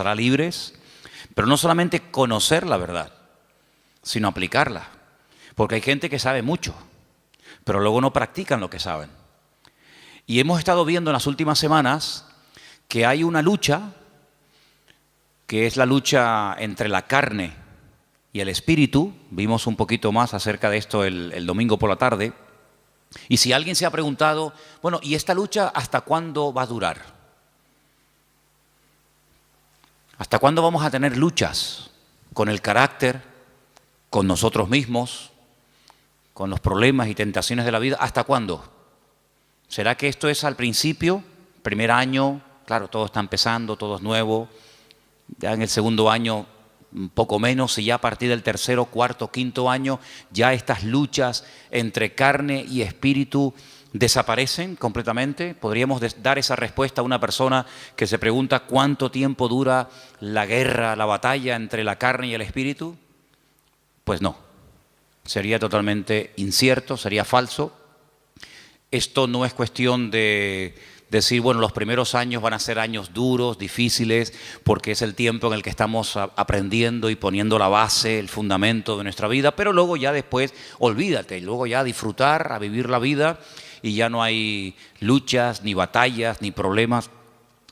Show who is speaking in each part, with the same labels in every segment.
Speaker 1: hará libres, pero no solamente conocer la verdad, sino aplicarla. Porque hay gente que sabe mucho, pero luego no practican lo que saben. Y hemos estado viendo en las últimas semanas que hay una lucha, que es la lucha entre la carne y el espíritu. Vimos un poquito más acerca de esto el domingo por la tarde. Y si alguien se ha preguntado, bueno, ¿y esta lucha hasta cuándo va a durar? ¿Hasta cuándo vamos a tener luchas con el carácter, con nosotros mismos, con los problemas y tentaciones de la vida? ¿Hasta cuándo? ¿Será que esto es al principio, primer año? Claro, todo está empezando, todo es nuevo. Ya en el segundo año un poco menos, y ya a partir del tercero, cuarto, quinto año, ya estas luchas entre carne y espíritu desaparecen completamente. ¿Podríamos dar esa respuesta a una persona que se pregunta cuánto tiempo dura la guerra, la batalla entre la carne y el espíritu? Pues no, sería totalmente incierto, sería falso. Esto no es cuestión de decir, bueno, los primeros años van a ser años duros, difíciles, porque es el tiempo en el que estamos aprendiendo y poniendo la base, el fundamento de nuestra vida, pero luego ya después, olvídate, luego ya a disfrutar, a vivir la vida, y ya no hay luchas, ni batallas, ni problemas.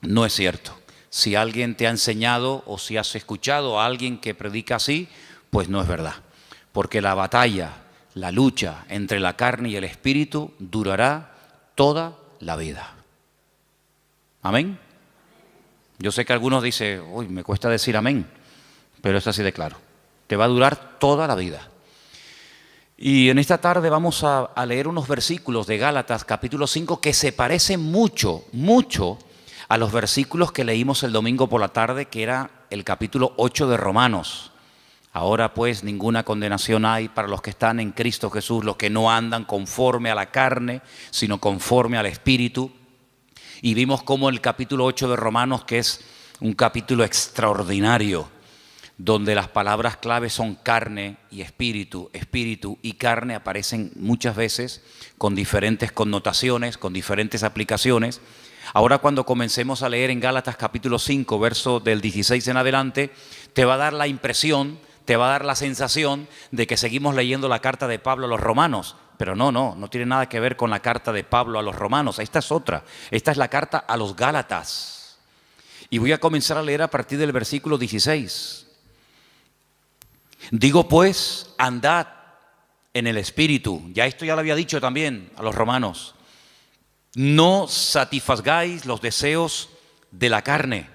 Speaker 1: No es cierto. Si alguien te ha enseñado o si has escuchado a alguien que predica así, pues no es verdad. Porque la batalla, la lucha entre la carne y el espíritu durará toda la vida. ¿Amén? Yo sé que algunos dicen, uy, me cuesta decir amén, pero es así de claro. Te va a durar toda la vida. Y en esta tarde vamos a leer unos versículos de Gálatas capítulo 5 que se parecen mucho, mucho a los versículos que leímos el domingo por la tarde, que era el capítulo 8 de Romanos. Ahora pues ninguna condenación hay para los que están en Cristo Jesús, los que no andan conforme a la carne, sino conforme al Espíritu. Y vimos cómo el capítulo 8 de Romanos, que es un capítulo extraordinario, donde las palabras claves son carne y espíritu, espíritu y carne, aparecen muchas veces con diferentes connotaciones, con diferentes aplicaciones. Ahora cuando comencemos a leer en Gálatas capítulo 5, verso del 16 en adelante, te va a dar la impresión, te va a dar la sensación de que seguimos leyendo la carta de Pablo a los romanos. Pero no tiene nada que ver con la carta de Pablo a los romanos. Esta es otra. Esta es la carta a los Gálatas. Y voy a comenzar a leer a partir del versículo 16. Digo pues, andad en el Espíritu. Ya esto ya lo había dicho también a los romanos. No satisfagáis los deseos de la carne,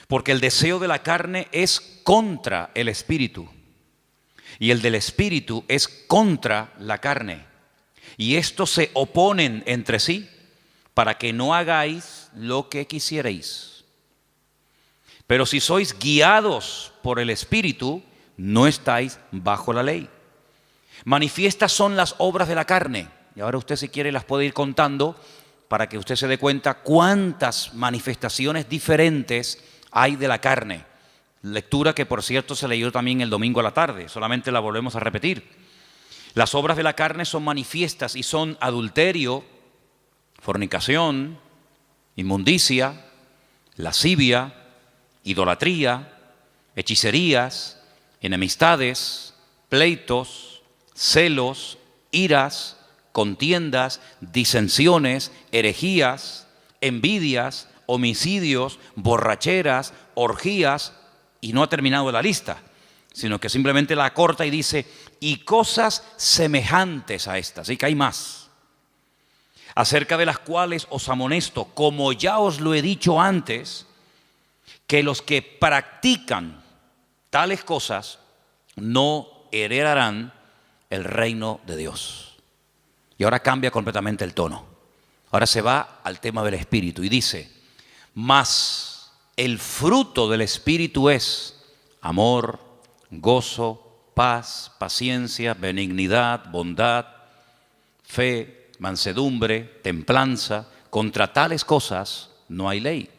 Speaker 1: porque el deseo de la carne es contra el Espíritu, y el del Espíritu es contra la carne. Y estos se oponen entre sí, para que no hagáis lo que quisierais. Pero si sois guiados por el Espíritu, no estáis bajo la ley. Manifiestas son las obras de la carne. Y ahora usted, si quiere, las puede ir contando para que usted se dé cuenta cuántas manifestaciones diferentes hay de la carne. Lectura que, por cierto, se leyó también el domingo a la tarde, solamente la volvemos a repetir. Las obras de la carne son manifiestas y son adulterio, fornicación, inmundicia, lascivia, idolatría, hechicerías, enemistades, pleitos, celos, iras, contiendas, disensiones, herejías, envidias, homicidios, borracheras, orgías. Y no ha terminado la lista, sino que simplemente la acorta y dice, y cosas semejantes a estas, y que hay más, acerca de las cuales os amonesto, como ya os lo he dicho antes, que los que practican tales cosas no heredarán el reino de Dios. Y ahora cambia completamente el tono. Ahora se va al tema del Espíritu y dice, mas el fruto del Espíritu es amor, gozo, paz, paciencia, benignidad, bondad, fe, mansedumbre, templanza. Contra tales cosas no hay ley.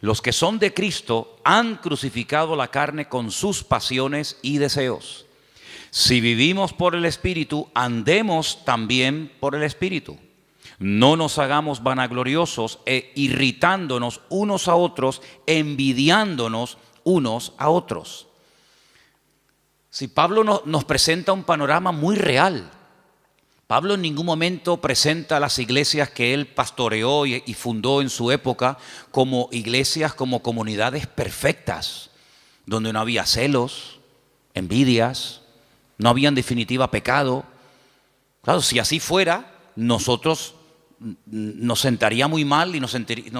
Speaker 1: Los que son de Cristo han crucificado la carne con sus pasiones y deseos. Si vivimos por el Espíritu, andemos también por el Espíritu. No nos hagamos vanagloriosos irritándonos unos a otros, envidiándonos unos a otros. Si Pablo nos presenta un panorama muy real. Pablo en ningún momento presenta a las iglesias que él pastoreó y fundó en su época como iglesias, como comunidades perfectas, donde no había celos, envidias, no había en definitiva pecado. Claro, si así fuera, nosotros nos sentaría muy mal y nos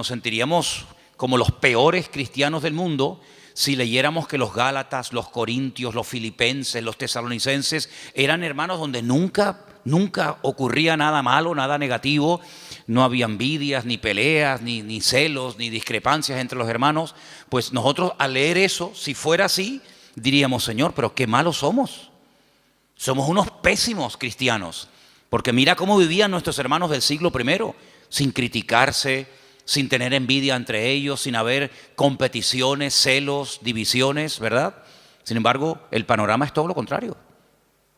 Speaker 1: sentiríamos como los peores cristianos del mundo si leyéramos que los Gálatas, los Corintios, los Filipenses, los Tesalonicenses eran hermanos donde nunca ocurría nada malo, nada negativo, no había envidias, ni peleas, ni celos, ni discrepancias entre los hermanos. Pues nosotros al leer eso, si fuera así, diríamos: Señor, pero qué malos somos. Somos unos pésimos cristianos, porque mira cómo vivían nuestros hermanos del siglo I, sin criticarse, sin tener envidia entre ellos, sin haber competiciones, celos, divisiones, ¿verdad? Sin embargo, el panorama es todo lo contrario.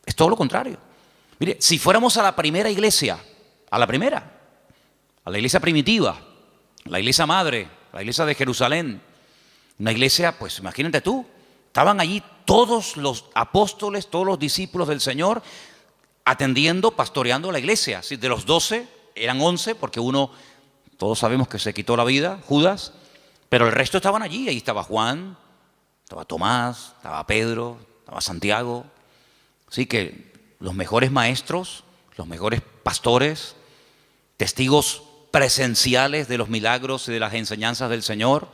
Speaker 1: Es todo lo contrario. Mire, si fuéramos a la primera iglesia, a la iglesia primitiva, la iglesia madre, la iglesia de Jerusalén, una iglesia, pues imagínate tú, estaban allí todos los apóstoles, todos los discípulos del Señor, atendiendo, pastoreando la iglesia. De los 12 eran 11, porque uno, todos sabemos que se quitó la vida, Judas, pero el resto estaban allí. Ahí estaba Juan, estaba Tomás, estaba Pedro, estaba Santiago. Así que los mejores maestros, los mejores pastores, testigos presenciales de los milagros y de las enseñanzas del Señor.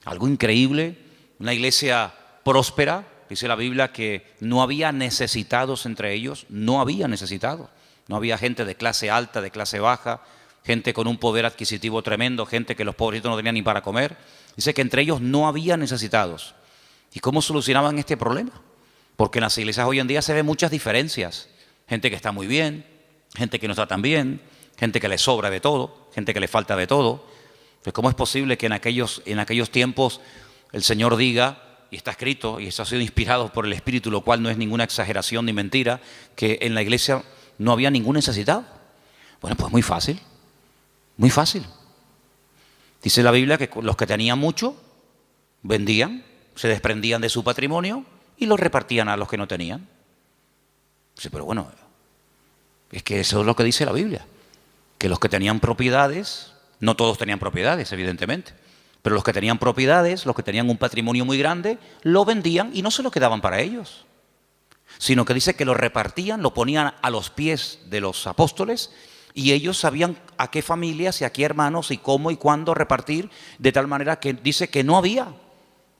Speaker 1: Algo increíble, una iglesia próspera. Dice la Biblia que no había necesitados entre ellos, no había necesitados. No había gente de clase alta, de clase baja, gente con un poder adquisitivo tremendo, gente que los pobrecitos no tenían ni para comer. Dice que entre ellos no había necesitados. ¿Y cómo solucionaban este problema? Porque en las iglesias hoy en día se ven muchas diferencias. Gente que está muy bien, gente que no está tan bien, gente que le sobra de todo, gente que le falta de todo. Pues ¿cómo es posible que en aquellos tiempos el Señor diga, y está escrito, y esto ha sido inspirado por el Espíritu, lo cual no es ninguna exageración ni mentira, que en la iglesia no había ningún necesitado? Bueno, pues muy fácil, muy fácil. Dice la Biblia que los que tenían mucho vendían, se desprendían de su patrimonio y lo repartían a los que no tenían. Sí, pero bueno, es que eso es lo que dice la Biblia, que los que tenían propiedades, no todos tenían propiedades, evidentemente, pero los que tenían propiedades, los que tenían un patrimonio muy grande, lo vendían y no se lo quedaban para ellos, sino que dice que lo repartían, lo ponían a los pies de los apóstoles y ellos sabían a qué familias y a qué hermanos y cómo y cuándo repartir, de tal manera que dice que no había.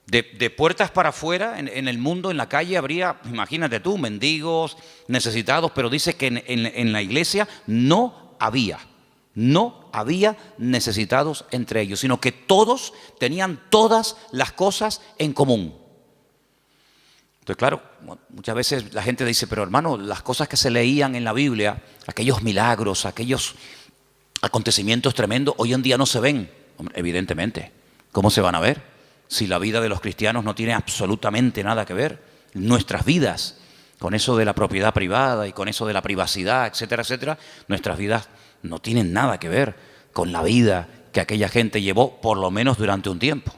Speaker 1: De puertas para afuera, en el mundo, en la calle, habría, imagínate tú, mendigos, necesitados, pero dice que en la iglesia no había necesitados entre ellos, sino que todos tenían todas las cosas en común. Entonces, claro, muchas veces la gente dice, pero hermano, las cosas que se leían en la Biblia, aquellos milagros, aquellos acontecimientos tremendos, hoy en día no se ven. Hombre, evidentemente, ¿cómo se van a ver? Si la vida de los cristianos no tiene absolutamente nada que ver, nuestras vidas, con eso de la propiedad privada y con eso de la privacidad, etcétera, etcétera, nuestras vidas no tienen nada que ver con la vida que aquella gente llevó, por lo menos durante un tiempo.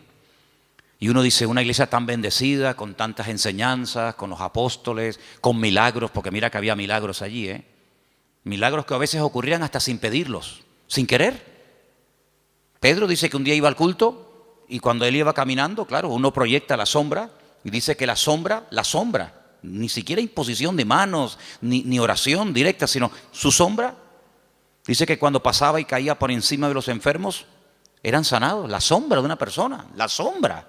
Speaker 1: Y uno dice, una iglesia tan bendecida, con tantas enseñanzas, con los apóstoles, con milagros, porque mira que había milagros allí, milagros que a veces ocurrían hasta sin pedirlos, sin querer. Pedro dice que un día iba al culto, y cuando él iba caminando, claro, uno proyecta la sombra y dice que la sombra, ni siquiera imposición de manos, ni oración directa, sino su sombra, dice que cuando pasaba y caía por encima de los enfermos, eran sanados. La sombra de una persona, la sombra.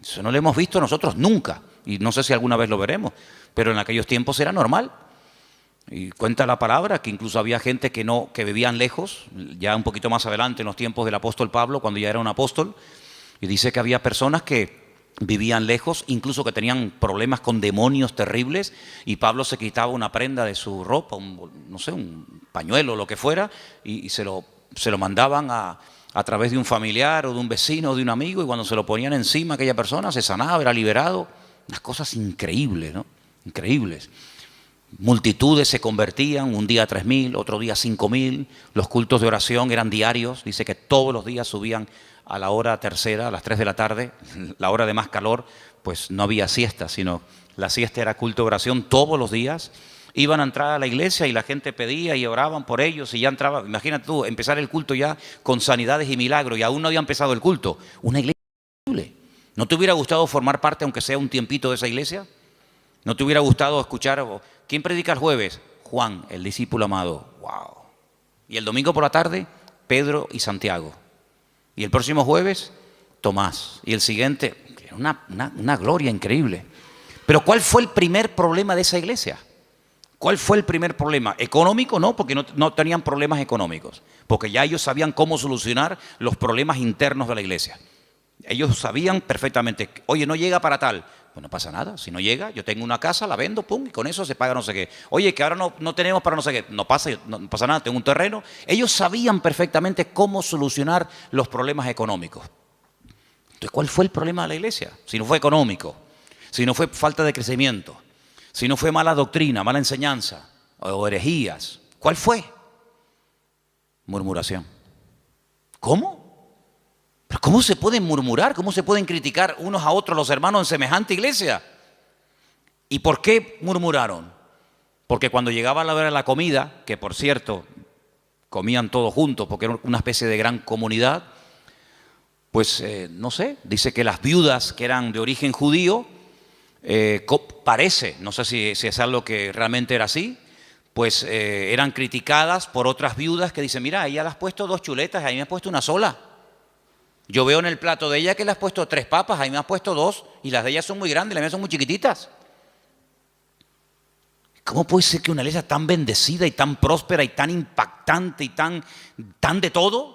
Speaker 1: Eso no lo hemos visto nosotros nunca, y no sé si alguna vez lo veremos, pero en aquellos tiempos era normal. Y cuenta la palabra que incluso había gente que vivían lejos, ya un poquito más adelante en los tiempos del apóstol Pablo, cuando ya era un apóstol, y dice que había personas que vivían lejos, incluso que tenían problemas con demonios terribles, y Pablo se quitaba una prenda de su ropa, un pañuelo, lo que fuera, y se lo mandaban a través de un familiar o de un vecino o de un amigo, y cuando se lo ponían encima aquella persona se sanaba, era liberado. Unas cosas increíbles, ¿no? Increíbles. multitudes se convertían, un día 3.000, otro día 5.000, los cultos de oración eran diarios, dice que todos los días subían a la hora tercera, a las 3 de la tarde, la hora de más calor, pues no había siesta, sino la siesta era culto de oración todos los días. Iban a entrar a la iglesia y la gente pedía y oraban por ellos y ya entraba, imagínate tú, empezar el culto ya con sanidades y milagros y aún no había empezado el culto. Una iglesia increíble. ¿No te hubiera gustado formar parte, aunque sea un tiempito, de esa iglesia? ¿No te hubiera gustado escuchar? ¿Quién predica el jueves? Juan, el discípulo amado. ¡Wow! Y el domingo por la tarde, Pedro y Santiago. Y el próximo jueves, Tomás. Y el siguiente, una gloria increíble. Pero ¿cuál fue el primer problema de esa iglesia? ¿Cuál fue el primer problema? ¿Económico? No, porque no tenían problemas económicos. Porque ya ellos sabían cómo solucionar los problemas internos de la iglesia. Ellos sabían perfectamente, oye, no llega para tal. Pues no pasa nada, si no llega, yo tengo una casa, la vendo, pum, y con eso se paga no sé qué. Oye, que ahora no tenemos para no sé qué. No pasa nada, tengo un terreno. Ellos sabían perfectamente cómo solucionar los problemas económicos. Entonces, ¿cuál fue el problema de la iglesia? Si no fue económico, si no fue falta de crecimiento, si no fue mala doctrina, mala enseñanza o herejías, ¿cuál fue? Murmuración. ¿Cómo? ¿Pero cómo se pueden murmurar? ¿Cómo se pueden criticar unos a otros los hermanos en semejante iglesia? ¿Y por qué murmuraron? Porque cuando llegaba la hora de la comida, que por cierto, comían todos juntos porque era una especie de gran comunidad, pues no sé, dice que las viudas que eran de origen judío, parece, no sé si es algo que realmente era así, pues eran criticadas por otras viudas que dicen, mira, a ella le has puesto 2 chuletas, a mí me has puesto una sola. Yo veo en el plato de ella que le has puesto 3 papas, a mí me has puesto 2 y las de ella son muy grandes, las mías son muy chiquititas. ¿Cómo puede ser que una iglesia tan bendecida y tan próspera y tan impactante y tan de todo,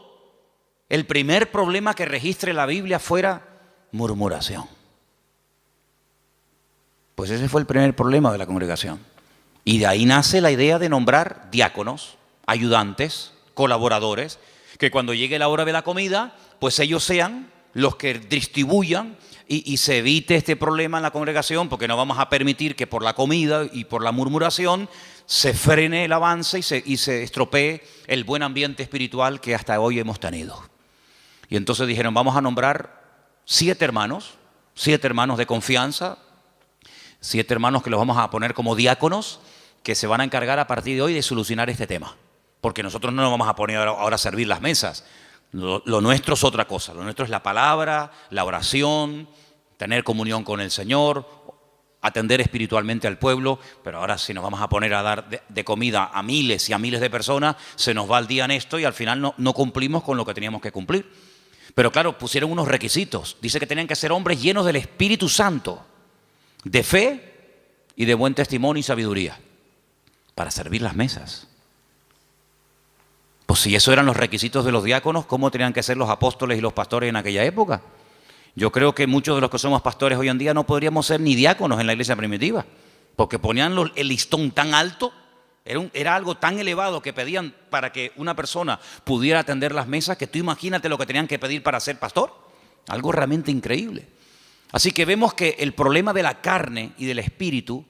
Speaker 1: el primer problema que registre la Biblia fuera murmuración? Pues ese fue el primer problema de la congregación. Y de ahí nace la idea de nombrar diáconos, ayudantes, colaboradores, que cuando llegue la hora de la comida, pues ellos sean los que distribuyan y se evite este problema en la congregación, porque no vamos a permitir que por la comida y por la murmuración se frene el avance y se estropee el buen ambiente espiritual que hasta hoy hemos tenido. Y entonces dijeron, vamos a nombrar 7 hermanos de confianza, 7 hermanos que los vamos a poner como diáconos, que se van a encargar a partir de hoy de solucionar este tema. Porque nosotros no nos vamos a poner ahora a servir las mesas. Lo nuestro es otra cosa. Lo nuestro es la palabra, la oración, tener comunión con el Señor, atender espiritualmente al pueblo. Pero ahora si nos vamos a poner a dar de comida a miles y a miles de personas, se nos va el día en esto y al final no cumplimos con lo que teníamos que cumplir. Pero claro, pusieron unos requisitos. Dice que tenían que ser hombres llenos del Espíritu Santo, de fe y de buen testimonio y sabiduría, para servir las mesas. Pues si eso eran los requisitos de los diáconos, ¿cómo tenían que ser los apóstoles y los pastores en aquella época? Yo creo que muchos de los que somos pastores hoy en día no podríamos ser ni diáconos en la iglesia primitiva, porque ponían el listón tan alto, era algo tan elevado que pedían para que una persona pudiera atender las mesas, que tú imagínate lo que tenían que pedir para ser pastor. Algo realmente increíble. Así que vemos que el problema de la carne y del espíritu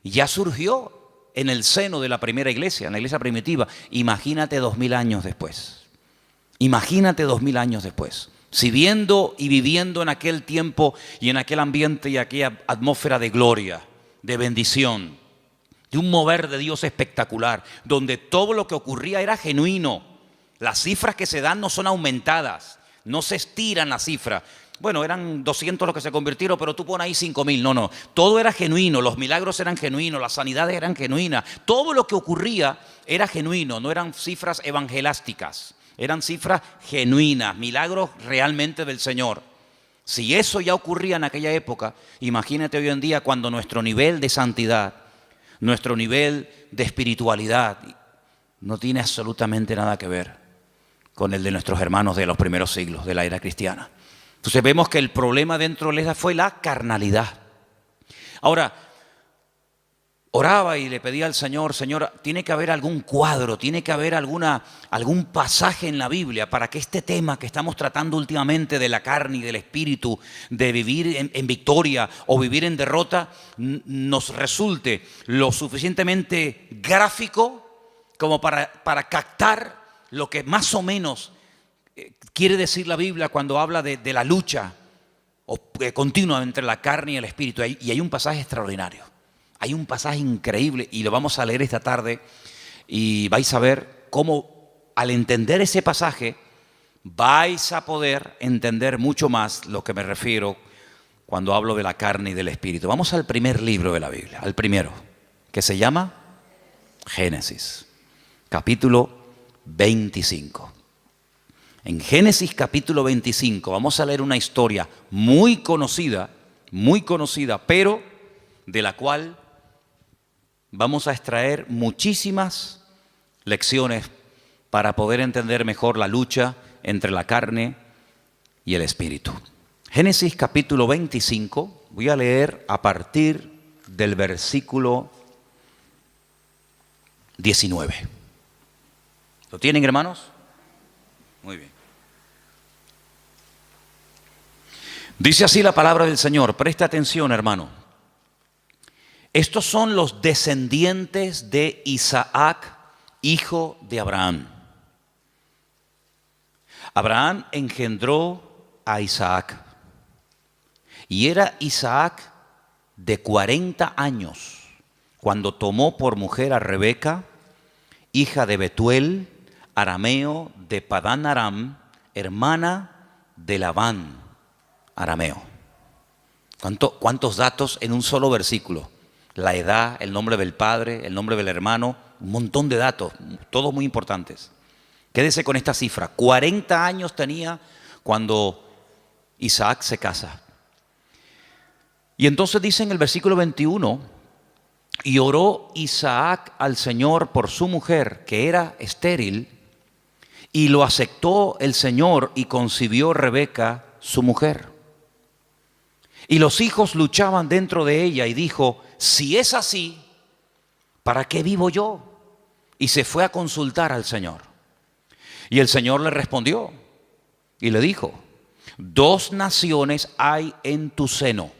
Speaker 1: ya surgió en el seno de la primera iglesia, en la iglesia primitiva. Imagínate 2000 años después. Imagínate 2000 años después. Si viendo y viviendo en aquel tiempo y en aquel ambiente y aquella atmósfera de gloria, de bendición, de un mover de Dios espectacular, donde todo lo que ocurría era genuino. Las cifras que se dan no son aumentadas, no se estiran las cifras. Bueno, eran 200 los que se convirtieron, pero tú pones ahí 5000. No. Todo era genuino, los milagros eran genuinos, las sanidades eran genuinas. Todo lo que ocurría era genuino, no eran cifras evangelásticas. Eran cifras genuinas, milagros realmente del Señor. Si eso ya ocurría en aquella época, imagínate hoy en día cuando nuestro nivel de santidad, nuestro nivel de espiritualidad no tiene absolutamente nada que ver con el de nuestros hermanos de los primeros siglos de la era cristiana. Entonces vemos que el problema dentro de la iglesia fue la carnalidad. Ahora, oraba y le pedía al Señor, Señor, tiene que haber algún cuadro, tiene que haber algún pasaje en la Biblia para que este tema que estamos tratando últimamente de la carne y del espíritu, de vivir en victoria o vivir en derrota, nos resulte lo suficientemente gráfico como para captar lo que más o menos quiere decir la Biblia cuando habla de la lucha continua entre la carne y el espíritu. Y hay un pasaje extraordinario. Hay un pasaje increíble y lo vamos a leer esta tarde y vais a ver cómo al entender ese pasaje vais a poder entender mucho más lo que me refiero cuando hablo de la carne y del espíritu. Vamos al primer libro de la Biblia, al primero, que se llama Génesis, capítulo 25. En Génesis capítulo 25 vamos a leer una historia muy conocida, pero de la cual vamos a extraer muchísimas lecciones para poder entender mejor la lucha entre la carne y el espíritu. Génesis capítulo 25, voy a leer a partir del versículo 19. ¿Lo tienen, hermanos? Muy bien. Dice así la palabra del Señor, presta atención, hermano. Estos son los descendientes de Isaac, hijo de Abraham. Abraham engendró a Isaac. Y era Isaac de 40 años cuando tomó por mujer a Rebeca, hija de Betuel, arameo de Padán Aram, hermana de Labán, arameo. ¿Cuántos datos en un solo versículo? La edad, el nombre del padre, el nombre del hermano, un montón de datos, todos muy importantes. Quédese con esta cifra, 40 años tenía cuando Isaac se casa. Y entonces dice en el versículo 21, y oró Isaac al Señor por su mujer, que era estéril, y lo aceptó el Señor y concibió Rebeca, su mujer. Y los hijos luchaban dentro de ella y dijo, si es así, ¿para qué vivo yo? Y se fue a consultar al Señor. Y el Señor le respondió y le dijo, 2 naciones hay en tu seno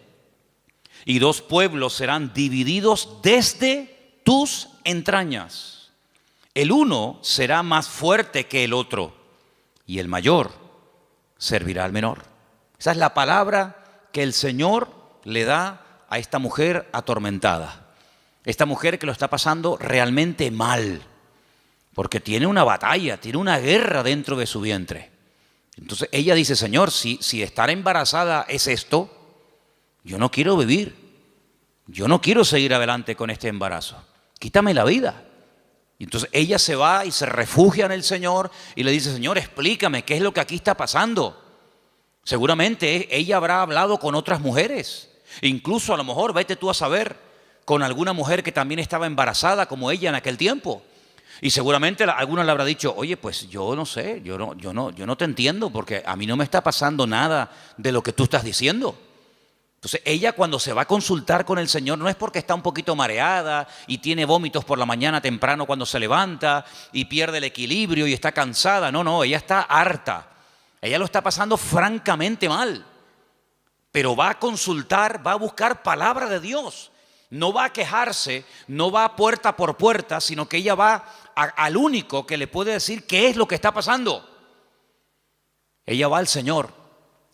Speaker 1: y 2 pueblos serán divididos desde tus entrañas. El uno será más fuerte que el otro y el mayor servirá al menor. Esa es la palabra que el Señor le da a esta mujer atormentada. Esta mujer que lo está pasando realmente mal, porque tiene una batalla, tiene una guerra dentro de su vientre. Entonces ella dice, Señor, si estar embarazada es esto, yo no quiero vivir, yo no quiero seguir adelante con este embarazo, quítame la vida. Y entonces ella se va y se refugia en el Señor y le dice, Señor, explícame qué es lo que aquí está pasando. Seguramente ella habrá hablado con otras mujeres, incluso a lo mejor, vete tú a saber, con alguna mujer que también estaba embarazada como ella en aquel tiempo. Y seguramente alguna le habrá dicho, oye, pues yo no sé, yo no te entiendo porque a mí no me está pasando nada de lo que tú estás diciendo. Entonces ella cuando se va a consultar con el Señor no es porque está un poquito mareada y tiene vómitos por la mañana temprano cuando se levanta y pierde el equilibrio y está cansada. No, ella está harta. Ella lo está pasando francamente mal. Pero va a consultar, va a buscar palabra de Dios. No va a quejarse, no va puerta por puerta, sino que ella va al único que le puede decir qué es lo que está pasando. Ella va al Señor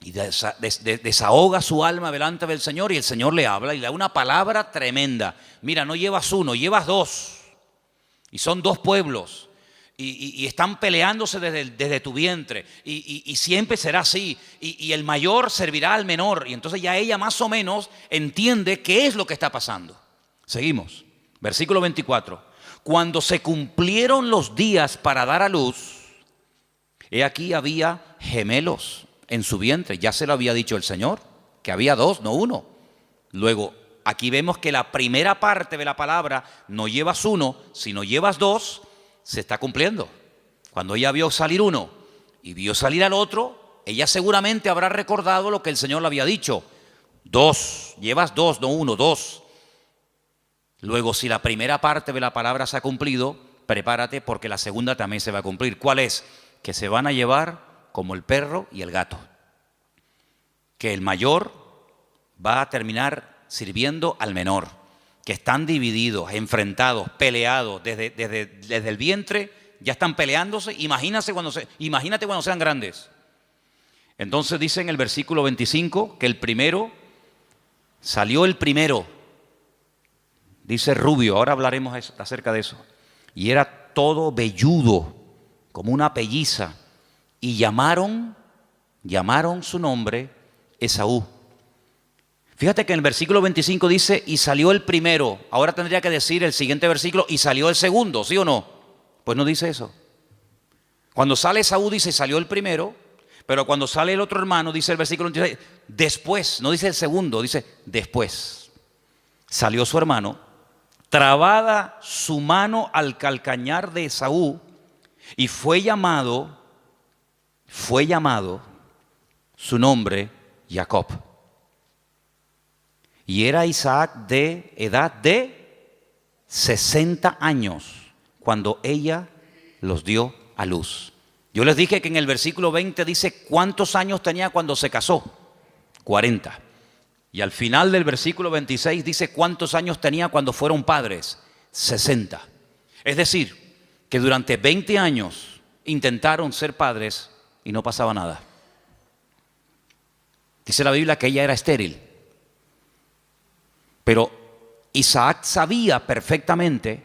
Speaker 1: y desahoga su alma delante del Señor y el Señor le habla y le da una palabra tremenda. Mira, no llevas 1, llevas 2. Y son 2 pueblos. Y están peleándose desde tu vientre. Y siempre será así. Y el mayor servirá al menor. Y entonces ya ella más o menos entiende qué es lo que está pasando. Seguimos. Versículo 24. Cuando se cumplieron los días para dar a luz, he aquí había gemelos en su vientre. Ya se lo había dicho el Señor, que había 2, no 1. Luego, aquí vemos que la primera parte de la palabra, no llevas 1, sino llevas 2, se está cumpliendo. Cuando ella vio salir 1 y vio salir al otro, ella seguramente habrá recordado lo que el Señor le había dicho. 2, llevas 2, no 1, 2. Luego, si la primera parte de la palabra se ha cumplido, prepárate porque la segunda también se va a cumplir. ¿Cuál es? Que se van a llevar como el perro y el gato. Que el mayor va a terminar sirviendo al menor. Que están divididos, enfrentados, peleados desde el vientre, ya están peleándose. Imagínate cuando sean grandes. Entonces dice en el versículo 25 que salió el primero. Dice rubio, ahora hablaremos acerca de eso. Y era todo velludo, como una pelliza. Y llamaron su nombre Esaú. Fíjate que en el versículo 25 dice, y salió el primero. Ahora tendría que decir el siguiente versículo, y salió el segundo, ¿sí o no? Pues no dice eso. Cuando sale Esaú dice, salió el primero, pero cuando sale el otro hermano, dice el versículo 26, después, no dice el segundo, dice después. Salió su hermano, trabada su mano al calcañar de Esaú, y fue llamado su nombre Jacob. Y era Isaac de edad de 60 años cuando ella los dio a luz. Yo les dije que en el versículo 20 dice cuántos años tenía cuando se casó. 40. Y al final del versículo 26 dice cuántos años tenía cuando fueron padres. 60. Es decir, que durante 20 años intentaron ser padres y no pasaba nada. Dice la Biblia que ella era estéril. Pero Isaac sabía perfectamente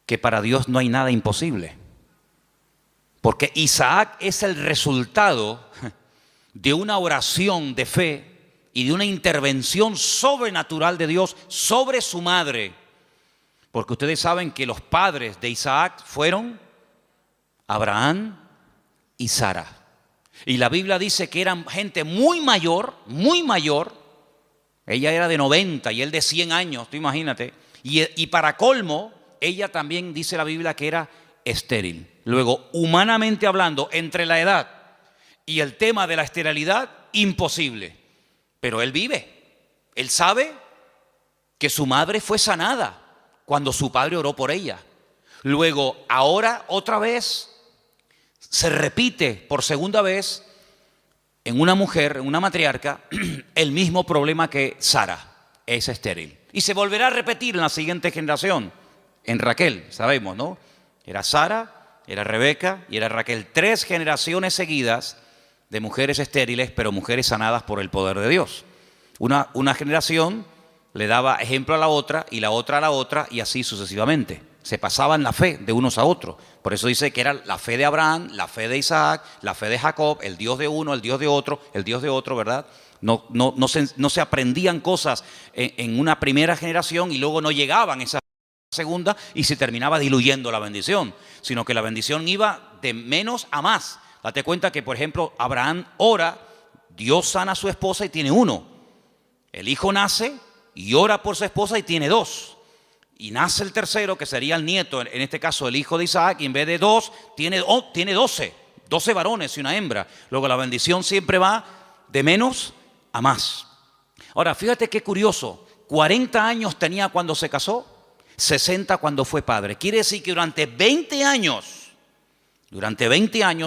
Speaker 1: que para Dios no hay nada imposible. Porque Isaac es el resultado de una oración de fe y de una intervención sobrenatural de Dios sobre su madre. Porque ustedes saben que los padres de Isaac fueron Abraham y Sara. Y la Biblia dice que eran gente muy mayor. Ella era de 90 y él de 100 años, tú imagínate. Y para colmo, ella también dice la Biblia que era estéril. Luego, humanamente hablando, entre la edad y el tema de la esterilidad, imposible. Pero él vive. Él sabe que su madre fue sanada cuando su padre oró por ella. Luego, ahora otra vez, se repite por segunda vez en una mujer, en una matriarca, el mismo problema que Sara, es estéril. Y se volverá a repetir en la siguiente generación, en Raquel, sabemos, ¿no? Era Sara, era Rebeca y era Raquel. 3 generaciones seguidas de mujeres estériles, pero mujeres sanadas por el poder de Dios. Una generación le daba ejemplo a la otra y la otra a la otra y así sucesivamente. Se pasaban la fe de unos a otros. Por eso dice que era la fe de Abraham, la fe de Isaac, la fe de Jacob, el Dios de uno, el Dios de otro, ¿verdad? No se aprendían cosas en una primera generación y luego no llegaban esa segunda y se terminaba diluyendo la bendición, sino que la bendición iba de menos a más. Date cuenta que, por ejemplo, Abraham ora, Dios sana a su esposa y tiene 1. El hijo nace y ora por su esposa y tiene 2. Y nace el tercero, que sería el nieto, en este caso el hijo de Isaac, y en vez de 2, tiene 12 varones y una hembra. Luego la bendición siempre va de menos a más. Ahora, fíjate qué curioso, 40 años tenía cuando se casó, 60 cuando fue padre. Quiere decir que durante 20 años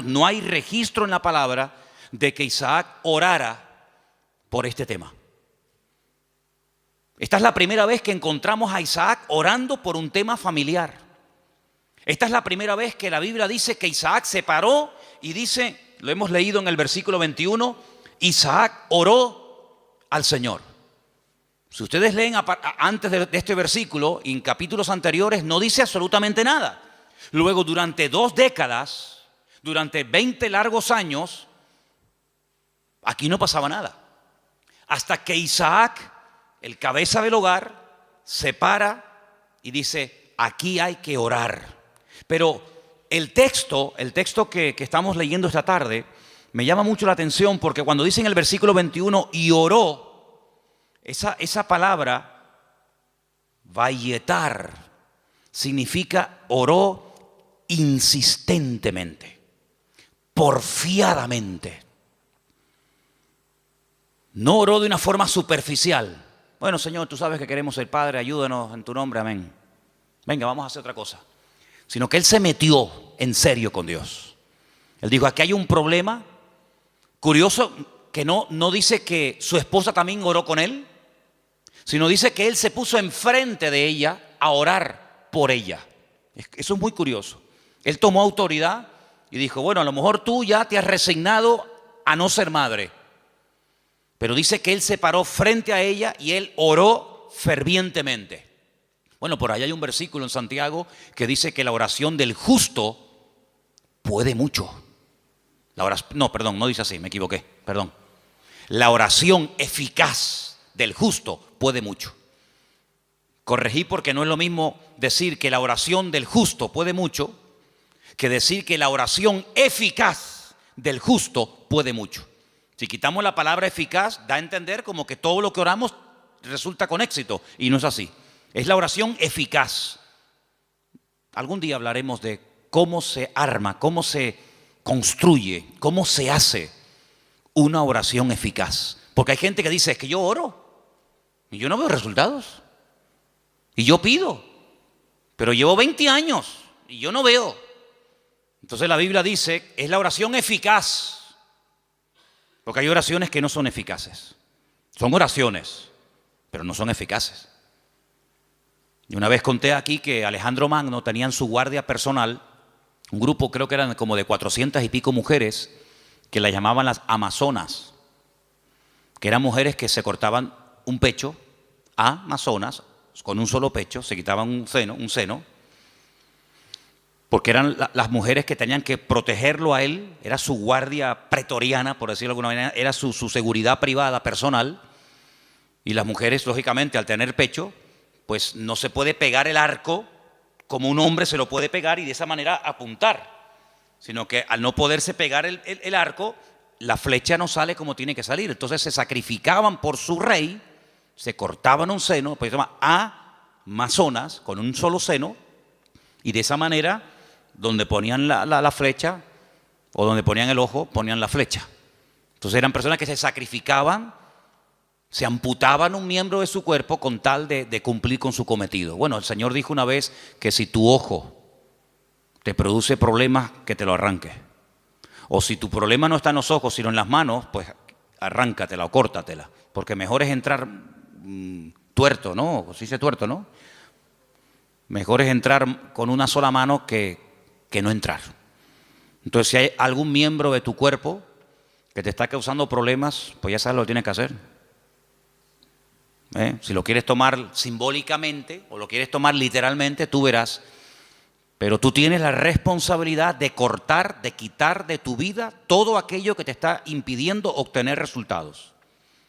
Speaker 1: no hay registro en la palabra de que Isaac orara por este tema. Esta es la primera vez que encontramos a Isaac orando por un tema familiar. Esta es la primera vez que la Biblia dice que Isaac se paró y dice, lo hemos leído en el versículo 21, Isaac oró al Señor. Si ustedes leen antes de este versículo, en capítulos anteriores, no dice absolutamente nada. Luego, durante 2 décadas, durante 20 largos años, aquí no pasaba nada. Hasta que Isaac, el cabeza del hogar, se para y dice, aquí hay que orar. Pero el texto que estamos leyendo esta tarde me llama mucho la atención porque cuando dice en el versículo 21, y oró, esa palabra, vayetar, significa oró insistentemente, porfiadamente. No oró de una forma superficial. Bueno, Señor, tú sabes que queremos ser padre, ayúdanos en tu nombre, amén. Venga, vamos a hacer otra cosa. Sino que él se metió en serio con Dios. Él dijo, aquí hay un problema. Curioso que no dice que su esposa también oró con él, sino dice que él se puso enfrente de ella a orar por ella. Eso es muy curioso. Él tomó autoridad y dijo, bueno, a lo mejor tú ya te has resignado a no ser madre. Pero dice que él se paró frente a ella y él oró fervientemente. Bueno, por ahí hay un versículo en Santiago que dice que la oración del justo puede mucho. No dice así, me equivoqué, perdón. La oración eficaz del justo puede mucho. Corregí porque no es lo mismo decir que la oración del justo puede mucho que decir que la oración eficaz del justo puede mucho. Si quitamos la palabra eficaz, da a entender como que todo lo que oramos resulta con éxito, y no es así. Es la oración eficaz. Algún día hablaremos de cómo se arma, cómo se construye, cómo se hace una oración eficaz. Porque hay gente que dice, es que yo oro y yo no veo resultados. Y yo pido, pero llevo 20 años y yo no veo. Entonces la Biblia dice, es la oración eficaz. Porque hay oraciones que no son eficaces. Son oraciones, pero no son eficaces. Y una vez conté aquí que Alejandro Magno tenía en su guardia personal un grupo, creo que eran como de 400 y pico mujeres, que la llamaban las amazonas, que eran mujeres que se cortaban un pecho, amazonas, con un solo pecho, se quitaban un seno, porque eran las mujeres que tenían que protegerlo a él, era su guardia pretoriana, por decirlo de alguna manera, era su seguridad privada, personal, y las mujeres, lógicamente, al tener pecho, pues no se puede pegar el arco como un hombre se lo puede pegar y de esa manera apuntar, sino que al no poderse pegar el arco, la flecha no sale como tiene que salir. Entonces se sacrificaban por su rey, se cortaban un seno, pues se llama amazonas, con un solo seno, y de esa manera, donde ponían la flecha o donde ponían el ojo, ponían la flecha. Entonces eran personas que se sacrificaban, se amputaban un miembro de su cuerpo con tal de cumplir con su cometido. Bueno, el Señor dijo una vez que si tu ojo te produce problemas, que te lo arranque. O si tu problema no está en los ojos, sino en las manos, pues arráncatela o córtatela. Porque mejor es entrar tuerto, ¿no? Se dice tuerto, ¿no? Mejor es entrar con una sola mano que no entrar. Entonces, si hay algún miembro de tu cuerpo que te está causando problemas, pues ya sabes lo que tienes que hacer. Si lo quieres tomar simbólicamente o lo quieres tomar literalmente, tú verás. Pero tú tienes la responsabilidad de cortar, de quitar de tu vida todo aquello que te está impidiendo obtener resultados.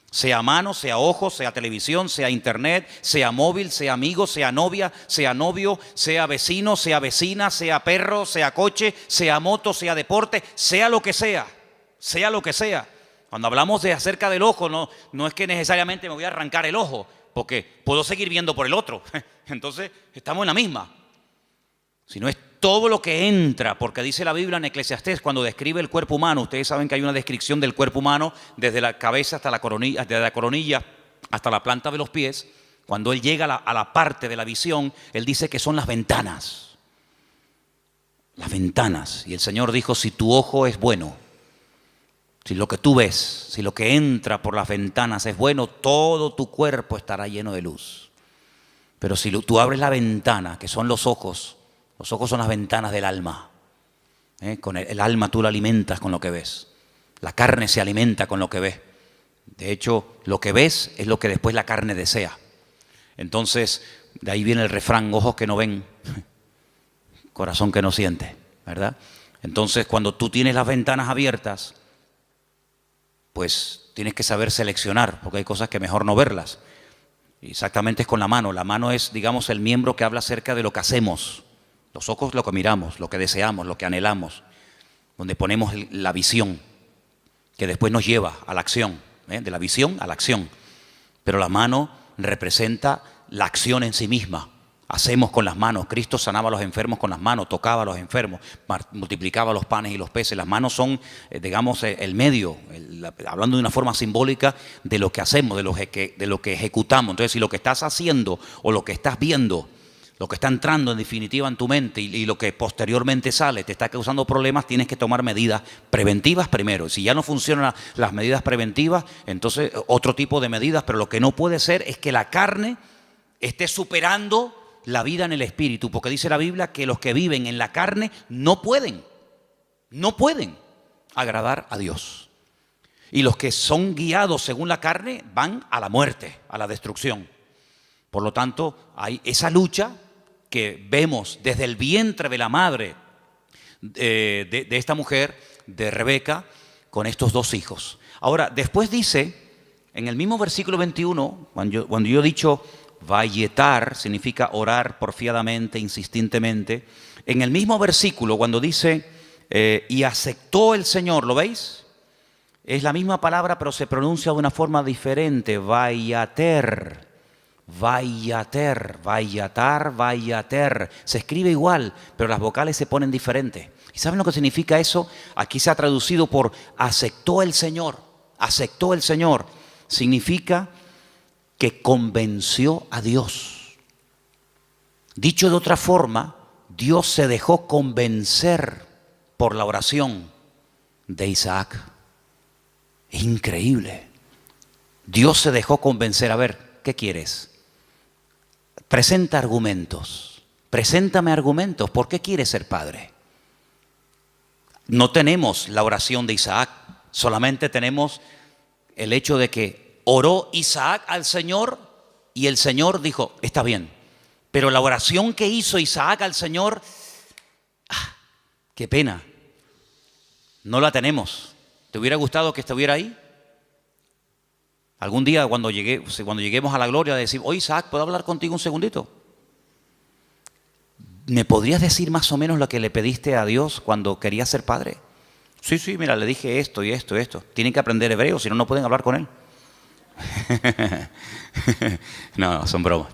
Speaker 1: Sea mano, sea ojo, sea televisión, sea internet, sea móvil, sea amigo, sea novia, sea novio, sea vecino, sea vecina, sea perro, sea coche, sea moto, sea deporte, sea lo que sea, sea lo que sea. Cuando hablamos de acerca del ojo, no es que necesariamente me voy a arrancar el ojo, porque puedo seguir viendo por el otro. Entonces, estamos en la misma. Sino es todo lo que entra, porque dice la Biblia en Eclesiastés, cuando describe el cuerpo humano, ustedes saben que hay una descripción del cuerpo humano desde la cabeza hasta la coronilla, desde la coronilla hasta la planta de los pies. Cuando él llega a la parte de la visión, él dice que son las ventanas. Las ventanas. Y el Señor dijo, si tu ojo es bueno, si lo que tú ves, si lo que entra por las ventanas es bueno, todo tu cuerpo estará lleno de luz. Pero si tú abres la ventana, que son los ojos son las ventanas del alma. Con el alma tú la alimentas con lo que ves. La carne se alimenta con lo que ves. De hecho, lo que ves es lo que después la carne desea. Entonces, de ahí viene el refrán, ojos que no ven, corazón que no siente, ¿verdad? Entonces, cuando tú tienes las ventanas abiertas, pues tienes que saber seleccionar, porque hay cosas que mejor no verlas. Y exactamente es con la mano. La mano es, digamos, el miembro que habla acerca de lo que hacemos. Los ojos lo que miramos, lo que deseamos, lo que anhelamos, donde ponemos la visión, que después nos lleva a la acción, de la visión a la acción. Pero la mano representa la acción en sí misma, hacemos con las manos. Cristo sanaba a los enfermos con las manos, tocaba a los enfermos, multiplicaba los panes y los peces. Las manos son, digamos, el medio, hablando de una forma simbólica de lo que hacemos, de lo que ejecutamos. Entonces, si lo que estás haciendo o lo que estás viendo, lo que está entrando en definitiva en tu mente y lo que posteriormente sale te está causando problemas, tienes que tomar medidas preventivas primero. Si ya no funcionan las medidas preventivas, entonces otro tipo de medidas, pero lo que no puede ser es que la carne esté superando la vida en el espíritu, porque dice la Biblia que los que viven en la carne no pueden agradar a Dios. Y los que son guiados según la carne van a la muerte, a la destrucción. Por lo tanto, hay esa lucha que vemos desde el vientre de la madre de esta mujer, de Rebeca, con estos dos hijos. Ahora, después dice, en el mismo versículo 21, cuando yo he dicho vayetar, significa orar porfiadamente, insistentemente. En el mismo versículo, cuando dice, y aceptó el Señor, ¿lo veis? Es la misma palabra, pero se pronuncia de una forma diferente, vayater. Vayater, vayatar, vayater. Se escribe igual, pero las vocales se ponen diferentes. ¿Y saben lo que significa eso? Aquí se ha traducido por aceptó el Señor. Aceptó el Señor. Significa que convenció a Dios. Dicho de otra forma, Dios se dejó convencer por la oración de Isaac. Es increíble. Dios se dejó convencer. A ver, ¿qué quieres? Presenta argumentos. Preséntame argumentos. ¿Por qué quieres ser padre? No tenemos la oración de Isaac. Solamente tenemos el hecho de que oró Isaac al Señor y el Señor dijo, está bien. Pero la oración que hizo Isaac al Señor, qué pena, no la tenemos. ¿Te hubiera gustado que estuviera ahí? Algún día cuando lleguemos a la gloria decir, oye Isaac, ¿puedo hablar contigo un segundito? ¿Me podrías decir más o menos lo que le pediste a Dios cuando querías ser padre? Sí, mira, le dije esto y esto y esto. Tienen que aprender hebreo, si no, no pueden hablar con él. No, son bromas.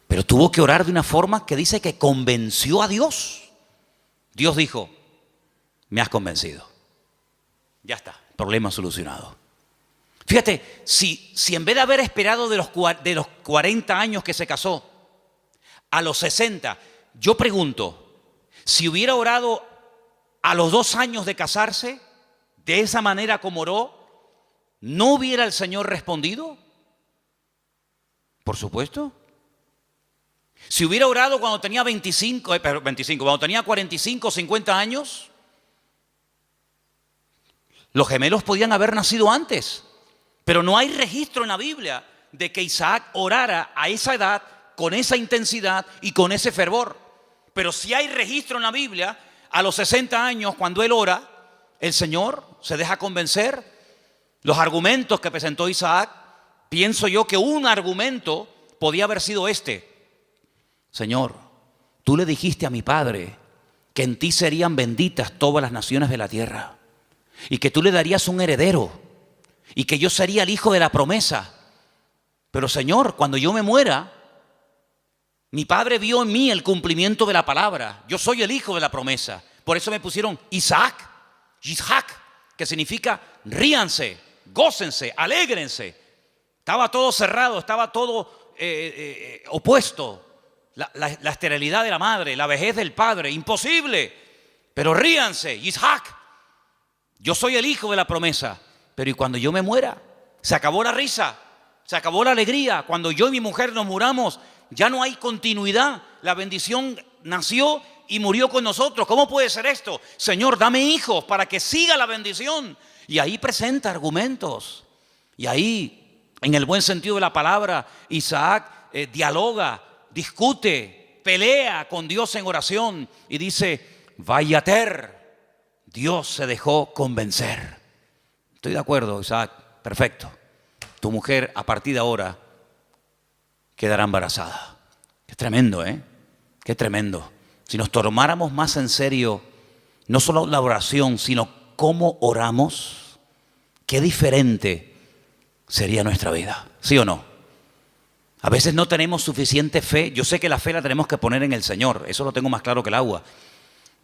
Speaker 1: Pero tuvo que orar de una forma que dice que convenció a Dios. Dios dijo, me has convencido. Ya está, problema solucionado. Fíjate, si en vez de haber esperado de los 40 años que se casó, a los 60, yo pregunto, si hubiera orado a los 2 años de casarse, de esa manera como oró, ¿no hubiera el Señor respondido? Por supuesto. Si hubiera orado cuando tenía 25, cuando tenía 45, 50 años, los gemelos podían haber nacido antes. Pero no hay registro en la Biblia de que Isaac orara a esa edad, con esa intensidad y con ese fervor. Pero sí hay registro en la Biblia, a los 60 años, cuando él ora, el Señor se deja convencer. Los argumentos que presentó Isaac, pienso yo que un argumento podía haber sido este. Señor, tú le dijiste a mi padre que en ti serían benditas todas las naciones de la tierra y que tú le darías un heredero y que yo sería el hijo de la promesa. Pero Señor, cuando yo me muera, mi padre vio en mí el cumplimiento de la palabra. Yo soy el hijo de la promesa. Por eso me pusieron Isaac, que significa ríanse, gócense, alégrense. Estaba todo cerrado, estaba todo opuesto. La esterilidad de la madre, la vejez del padre, imposible. Pero ríanse, Isaac. Yo soy el hijo de la promesa. Pero ¿y cuando yo me muera? Se acabó la risa, se acabó la alegría. Cuando yo y mi mujer nos muramos, ya no hay continuidad. La bendición nació y murió con nosotros. ¿Cómo puede ser esto? Señor, dame hijos para que siga la bendición. Y ahí presenta argumentos. Y ahí, en el buen sentido de la palabra, Isaac dialoga, discute, pelea con Dios en oración. Y dice, vayater, Dios se dejó convencer. Estoy de acuerdo, Isaac, perfecto. Tu mujer a partir de ahora quedará embarazada. Qué tremendo, ¿eh? Qué tremendo. Si nos tomáramos más en serio, no solo la oración, sino cómo oramos, qué diferente sería nuestra vida. ¿Sí o no? A veces no tenemos suficiente fe. Yo sé que la fe la tenemos que poner en el Señor, eso lo tengo más claro que el agua.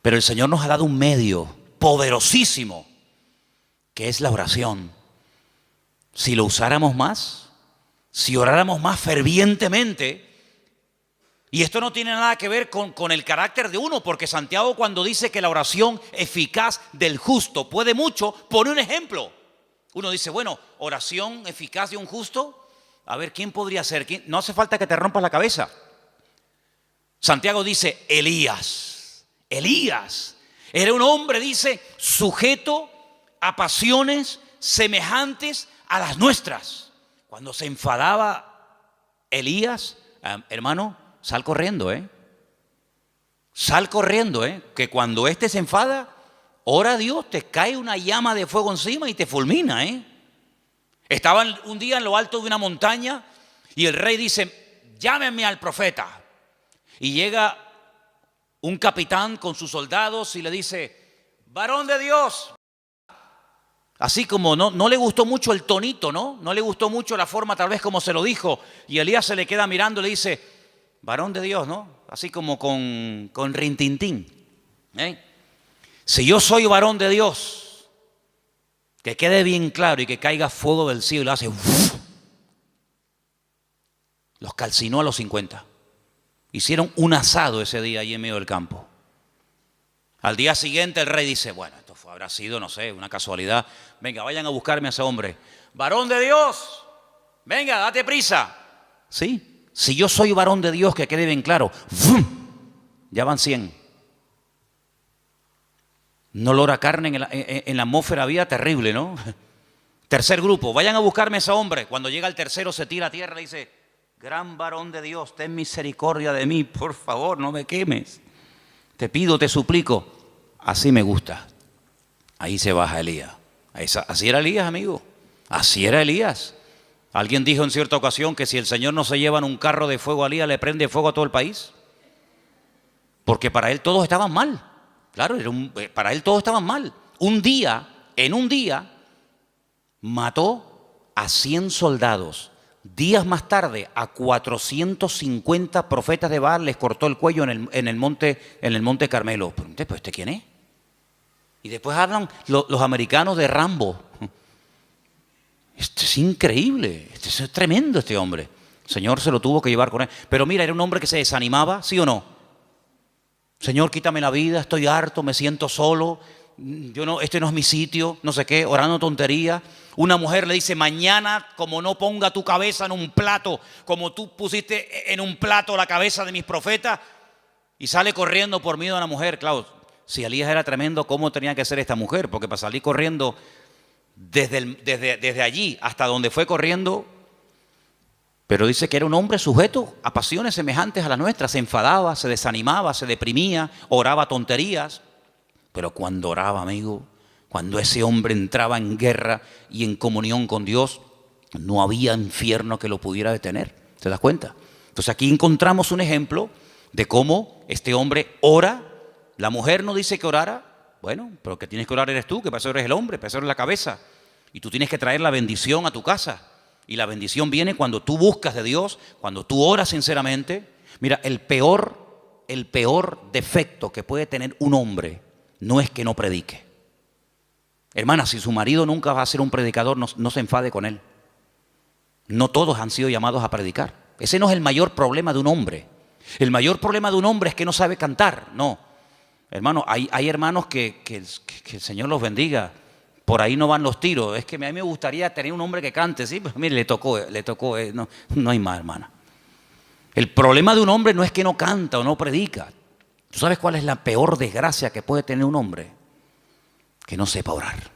Speaker 1: Pero el Señor nos ha dado un medio poderosísimo, que es la oración. Si lo usáramos más, si oráramos más fervientemente, y esto no tiene nada que ver con el carácter de uno, porque Santiago, cuando dice que la oración eficaz del justo puede mucho, pone un ejemplo. Uno dice, bueno, oración eficaz de un justo, a ver, ¿quién podría ser? ¿Quién? No hace falta que te rompas la cabeza. Santiago dice, Elías era un hombre, dice, sujeto a pasiones semejantes a las nuestras. Cuando se enfadaba Elías, hermano, sal corriendo, sal corriendo, que cuando éste se enfada, ora a Dios, te cae una llama de fuego encima y te fulmina, Estaban un día en lo alto de una montaña y el rey dice, llámenme al profeta. Y llega un capitán con sus soldados y le dice, varón de Dios. Así como no le gustó mucho el tonito, no le gustó mucho la forma tal vez como se lo dijo. Y Elías se le queda mirando y le dice, varón de Dios, ¿no? Así como con rintintín. Si yo soy varón de Dios, que quede bien claro y que caiga fuego del cielo y lo hace. Los calcinó a los 50. Hicieron un asado ese día allí en medio del campo. Al día siguiente el rey dice, bueno, esto habrá sido, no sé, una casualidad. Venga, vayan a buscarme a ese hombre. Varón de Dios, venga, date prisa. Sí, si yo soy varón de Dios, que quede bien claro. Ya van 100. Un olor a carne en la atmósfera había terrible, ¿no? Tercer grupo, vayan a buscarme a ese hombre. Cuando llega el tercero se tira a tierra y dice, gran varón de Dios, ten misericordia de mí, por favor, no me quemes. Te pido, te suplico. Así me gusta. Ahí se baja Elías. Así era Elías, amigo. Así era Elías. Alguien dijo en cierta ocasión que si el Señor no se lleva en un carro de fuego a Elías, le prende fuego a todo el país. Porque para él todos estaban mal. Claro, para él todos estaban mal. En un día, mató a 100 soldados. Días más tarde, a 450 profetas de Baal les cortó el cuello en el monte Carmelo. ¿Pero este quién es? Y después hablan los americanos de Rambo. Esto es increíble, esto es tremendo este hombre. El Señor se lo tuvo que llevar con él. Pero mira, era un hombre que se desanimaba, ¿sí o no? Señor, quítame la vida, estoy harto, me siento solo, este no es mi sitio, no sé qué, orando tonterías. Una mujer le dice, mañana como no ponga tu cabeza en un plato, como tú pusiste en un plato la cabeza de mis profetas, y sale corriendo por miedo a la mujer. Claro, si Elías era tremendo, ¿cómo tenía que ser esta mujer? Porque para salir corriendo desde allí hasta donde fue corriendo. Pero dice que era un hombre sujeto a pasiones semejantes a las nuestras. Se enfadaba, se desanimaba, se deprimía, oraba tonterías. Pero cuando oraba, amigo, cuando ese hombre entraba en guerra y en comunión con Dios, no había infierno que lo pudiera detener. ¿Te das cuenta? Entonces aquí encontramos un ejemplo de cómo este hombre ora. La mujer no dice que orara. Bueno, pero que tienes que orar eres tú, que para eso eres el hombre, para eso eres la cabeza. Y tú tienes que traer la bendición a tu casa. Y la bendición viene cuando tú buscas de Dios, cuando tú oras sinceramente. Mira, el peor defecto que puede tener un hombre no es que no predique. Hermana, si su marido nunca va a ser un predicador, no se enfade con él. No todos han sido llamados a predicar. Ese no es el mayor problema de un hombre. El mayor problema de un hombre es que no sabe cantar. No, hermano, hay hermanos que el Señor los bendiga. Por ahí no van los tiros. Es que a mí me gustaría tener un hombre que cante, ¿sí? Pues mire, le tocó, no hay más, hermana. El problema de un hombre no es que no canta o no predica. ¿Tú sabes cuál es la peor desgracia que puede tener un hombre? Que no sepa orar.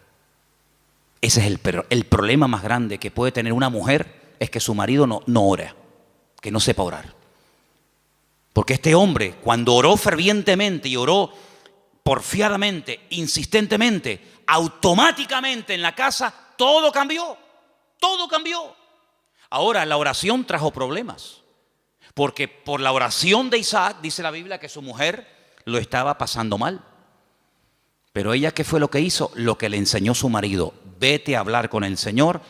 Speaker 1: Ese es el problema más grande que puede tener una mujer, es que su marido no ora, que no sepa orar. Porque este hombre, cuando oró fervientemente y oró porfiadamente, insistentemente, automáticamente en la casa, todo cambió. Todo cambió. Ahora, la oración trajo problemas. Porque por la oración de Isaac, dice la Biblia, que su mujer lo estaba pasando mal. Pero ella, ¿qué fue lo que hizo? Lo que le enseñó su marido. Vete a hablar con el Señor,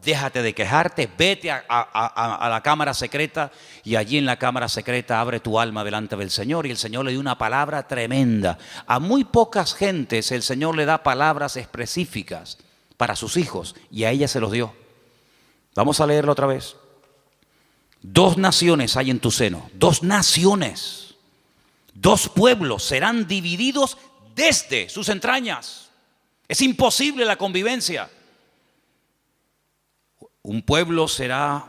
Speaker 1: déjate de quejarte, vete a la cámara secreta y allí en la cámara secreta abre tu alma delante del Señor. Y el Señor le dio una palabra tremenda. A muy pocas gentes el Señor le da palabras específicas para sus hijos y a ella se los dio. Vamos a leerlo otra vez. 2 naciones hay en tu seno, 2 naciones, 2 pueblos serán divididos desde sus entrañas. Es imposible la convivencia. Un pueblo será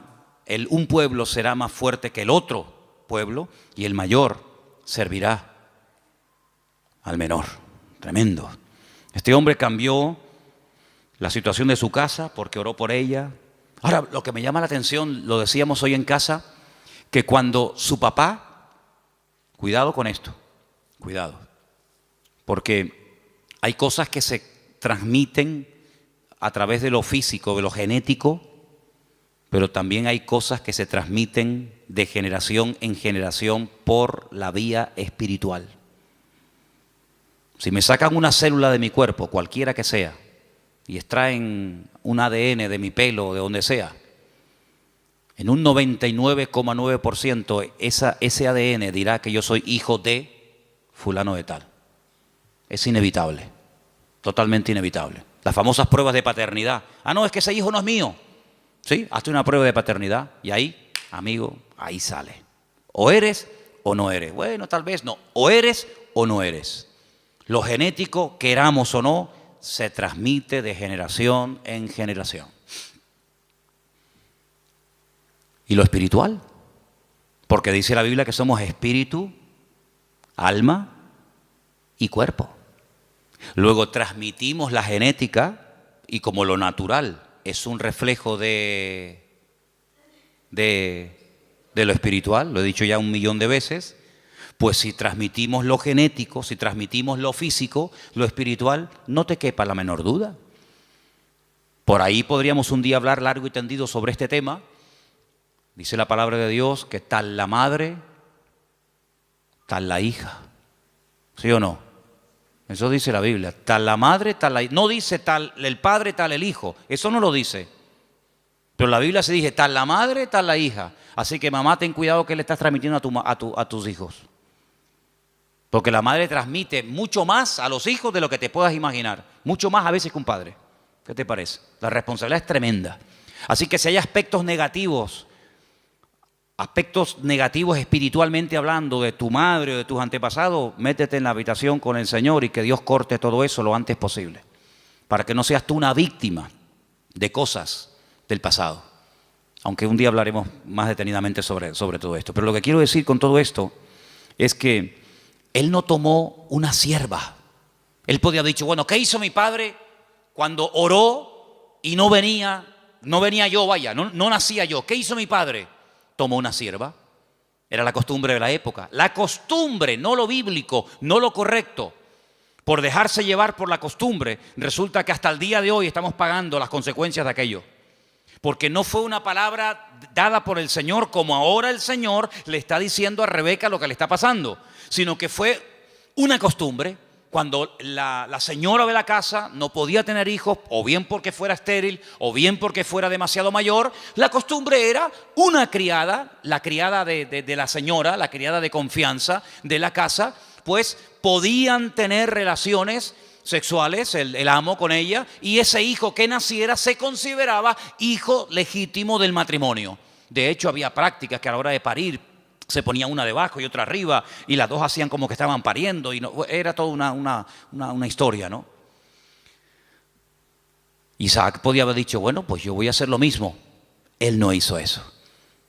Speaker 1: más fuerte que el otro pueblo y el mayor servirá al menor. Tremendo. Este hombre cambió la situación de su casa porque oró por ella. Ahora, lo que me llama la atención, lo decíamos hoy en casa, que cuando su papá, cuidado con esto, cuidado, porque hay cosas que se transmiten a través de lo físico, de lo genético, pero también hay cosas que se transmiten de generación en generación por la vía espiritual. Si me sacan una célula de mi cuerpo, cualquiera que sea, y extraen un ADN de mi pelo o de donde sea, en un 99,9% ese ADN dirá que yo soy hijo de fulano de tal. Es inevitable, totalmente inevitable. Las famosas pruebas de paternidad. Ah, no, es que ese hijo no es mío. Sí, hazte una prueba de paternidad y ahí, amigo, ahí sale. O eres o no eres. Bueno, tal vez no. O eres o no eres. Lo genético, queramos o no, se transmite de generación en generación. ¿Y lo espiritual? Porque dice la Biblia que somos espíritu, alma y cuerpo. Luego transmitimos la genética y como lo natural es un reflejo de lo espiritual, lo he dicho ya 1.000.000 de veces, pues si transmitimos lo genético, si transmitimos lo físico, lo espiritual, no te quepa la menor duda. Por ahí podríamos un día hablar largo y tendido sobre este tema. Dice la palabra de Dios que tal la madre, tal la hija. ¿Sí o no? Eso dice la Biblia. Tal la madre, tal la hija. No dice tal el padre, tal el hijo. Eso no lo dice. Pero la Biblia se dice tal la madre, tal la hija. Así que mamá, ten cuidado que le estás transmitiendo a tus hijos. Porque la madre transmite mucho más a los hijos de lo que te puedas imaginar. Mucho más a veces que un padre. ¿Qué te parece? La responsabilidad es tremenda. Así que si hay aspectos negativos espiritualmente hablando de tu madre o de tus antepasados, métete en la habitación con el Señor y que Dios corte todo eso lo antes posible. Para que no seas tú una víctima de cosas del pasado. Aunque un día hablaremos más detenidamente sobre todo esto. Pero lo que quiero decir con todo esto es que él no tomó una sierva. Él podía haber dicho, bueno, ¿qué hizo mi padre cuando oró y no venía yo, vaya, no nacía yo? ¿Qué hizo mi padre? Tomó una sierva. Era la costumbre de la época. La costumbre, no lo bíblico, no lo correcto. Por dejarse llevar por la costumbre, resulta que hasta el día de hoy estamos pagando las consecuencias de aquello. Porque no fue una palabra dada por el Señor como ahora el Señor le está diciendo a Rebeca lo que le está pasando, sino que fue una costumbre. Cuando la señora de la casa no podía tener hijos, o bien porque fuera estéril, o bien porque fuera demasiado mayor, la costumbre era una criada, la criada de la señora, la criada de confianza de la casa, pues podían tener relaciones sexuales, el amo con ella, y ese hijo que naciera se consideraba hijo legítimo del matrimonio. De hecho, había prácticas que a la hora de parir se ponía una debajo y otra arriba, y las dos hacían como que estaban pariendo, y no, era toda una historia, ¿no? Isaac podía haber dicho, bueno, pues yo voy a hacer lo mismo. Él no hizo eso,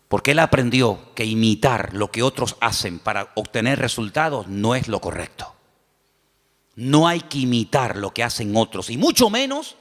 Speaker 1: porque él aprendió que imitar lo que otros hacen para obtener resultados no es lo correcto. No hay que imitar lo que hacen otros, y mucho menos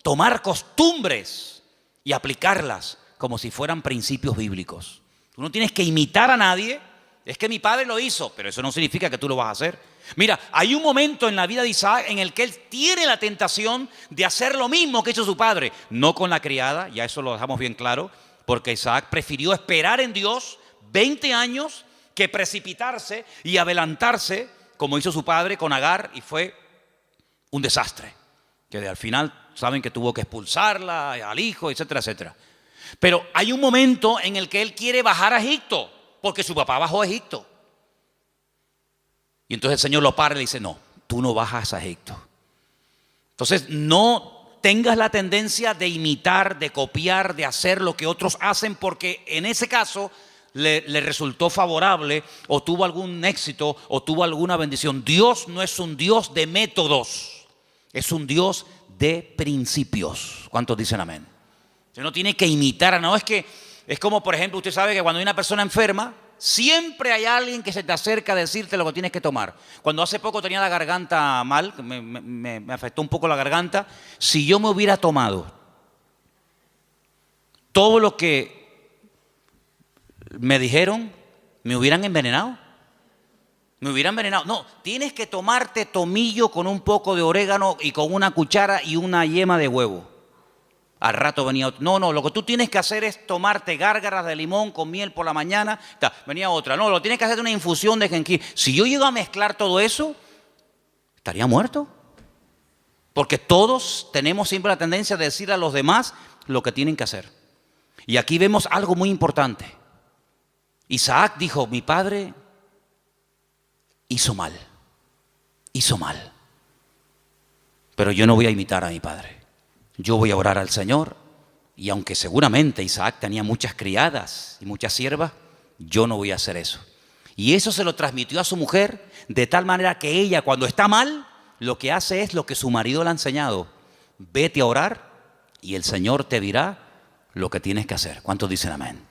Speaker 1: tomar costumbres y aplicarlas como si fueran principios bíblicos. Tú no tienes que imitar a nadie. Es que mi padre lo hizo, pero eso no significa que tú lo vas a hacer. Mira, hay un momento en la vida de Isaac en el que él tiene la tentación de hacer lo mismo que hizo su padre. No con la criada, ya eso lo dejamos bien claro, porque Isaac prefirió esperar en Dios 20 años que precipitarse y adelantarse como hizo su padre con Agar, y fue un desastre. que al final saben que tuvo que expulsarla, al hijo, etcétera, etcétera. Pero hay un momento en el que él quiere bajar a Egipto, porque su papá bajó a Egipto. Y entonces el Señor lo para y le dice, no, tú no bajas a Egipto. Entonces no tengas la tendencia de imitar, de copiar, de hacer lo que otros hacen, porque en ese caso le resultó favorable o tuvo algún éxito o tuvo alguna bendición. Dios no es un Dios de métodos, es un Dios de principios. ¿Cuántos dicen amén? Usted no tiene que imitar, no es que, es como por ejemplo, usted sabe que cuando hay una persona enferma, siempre hay alguien que se te acerca a decirte lo que tienes que tomar. Cuando hace poco tenía la garganta mal, me afectó un poco la garganta, si yo me hubiera tomado todo lo que me dijeron, me hubieran envenenado. Me hubieran envenenado. No, tienes que tomarte tomillo con un poco de orégano y con una cuchara y una yema de huevo. Al rato venía otro. No, lo que tú tienes que hacer es tomarte gárgaras de limón con miel por la mañana. Venía otra. No, lo tienes que hacer una infusión de jengibre. Si yo llego a mezclar todo eso, estaría muerto. Porque todos tenemos siempre la tendencia de decir a los demás lo que tienen que hacer. Y aquí vemos algo muy importante. Isaac dijo, mi padre hizo mal. Pero yo no voy a imitar a mi padre. Yo voy a orar al Señor, y aunque seguramente Isaac tenía muchas criadas y muchas siervas, yo no voy a hacer eso. Y eso se lo transmitió a su mujer, de tal manera que ella, cuando está mal, lo que hace es lo que su marido le ha enseñado. Vete a orar y el Señor te dirá lo que tienes que hacer. ¿Cuántos dicen amén?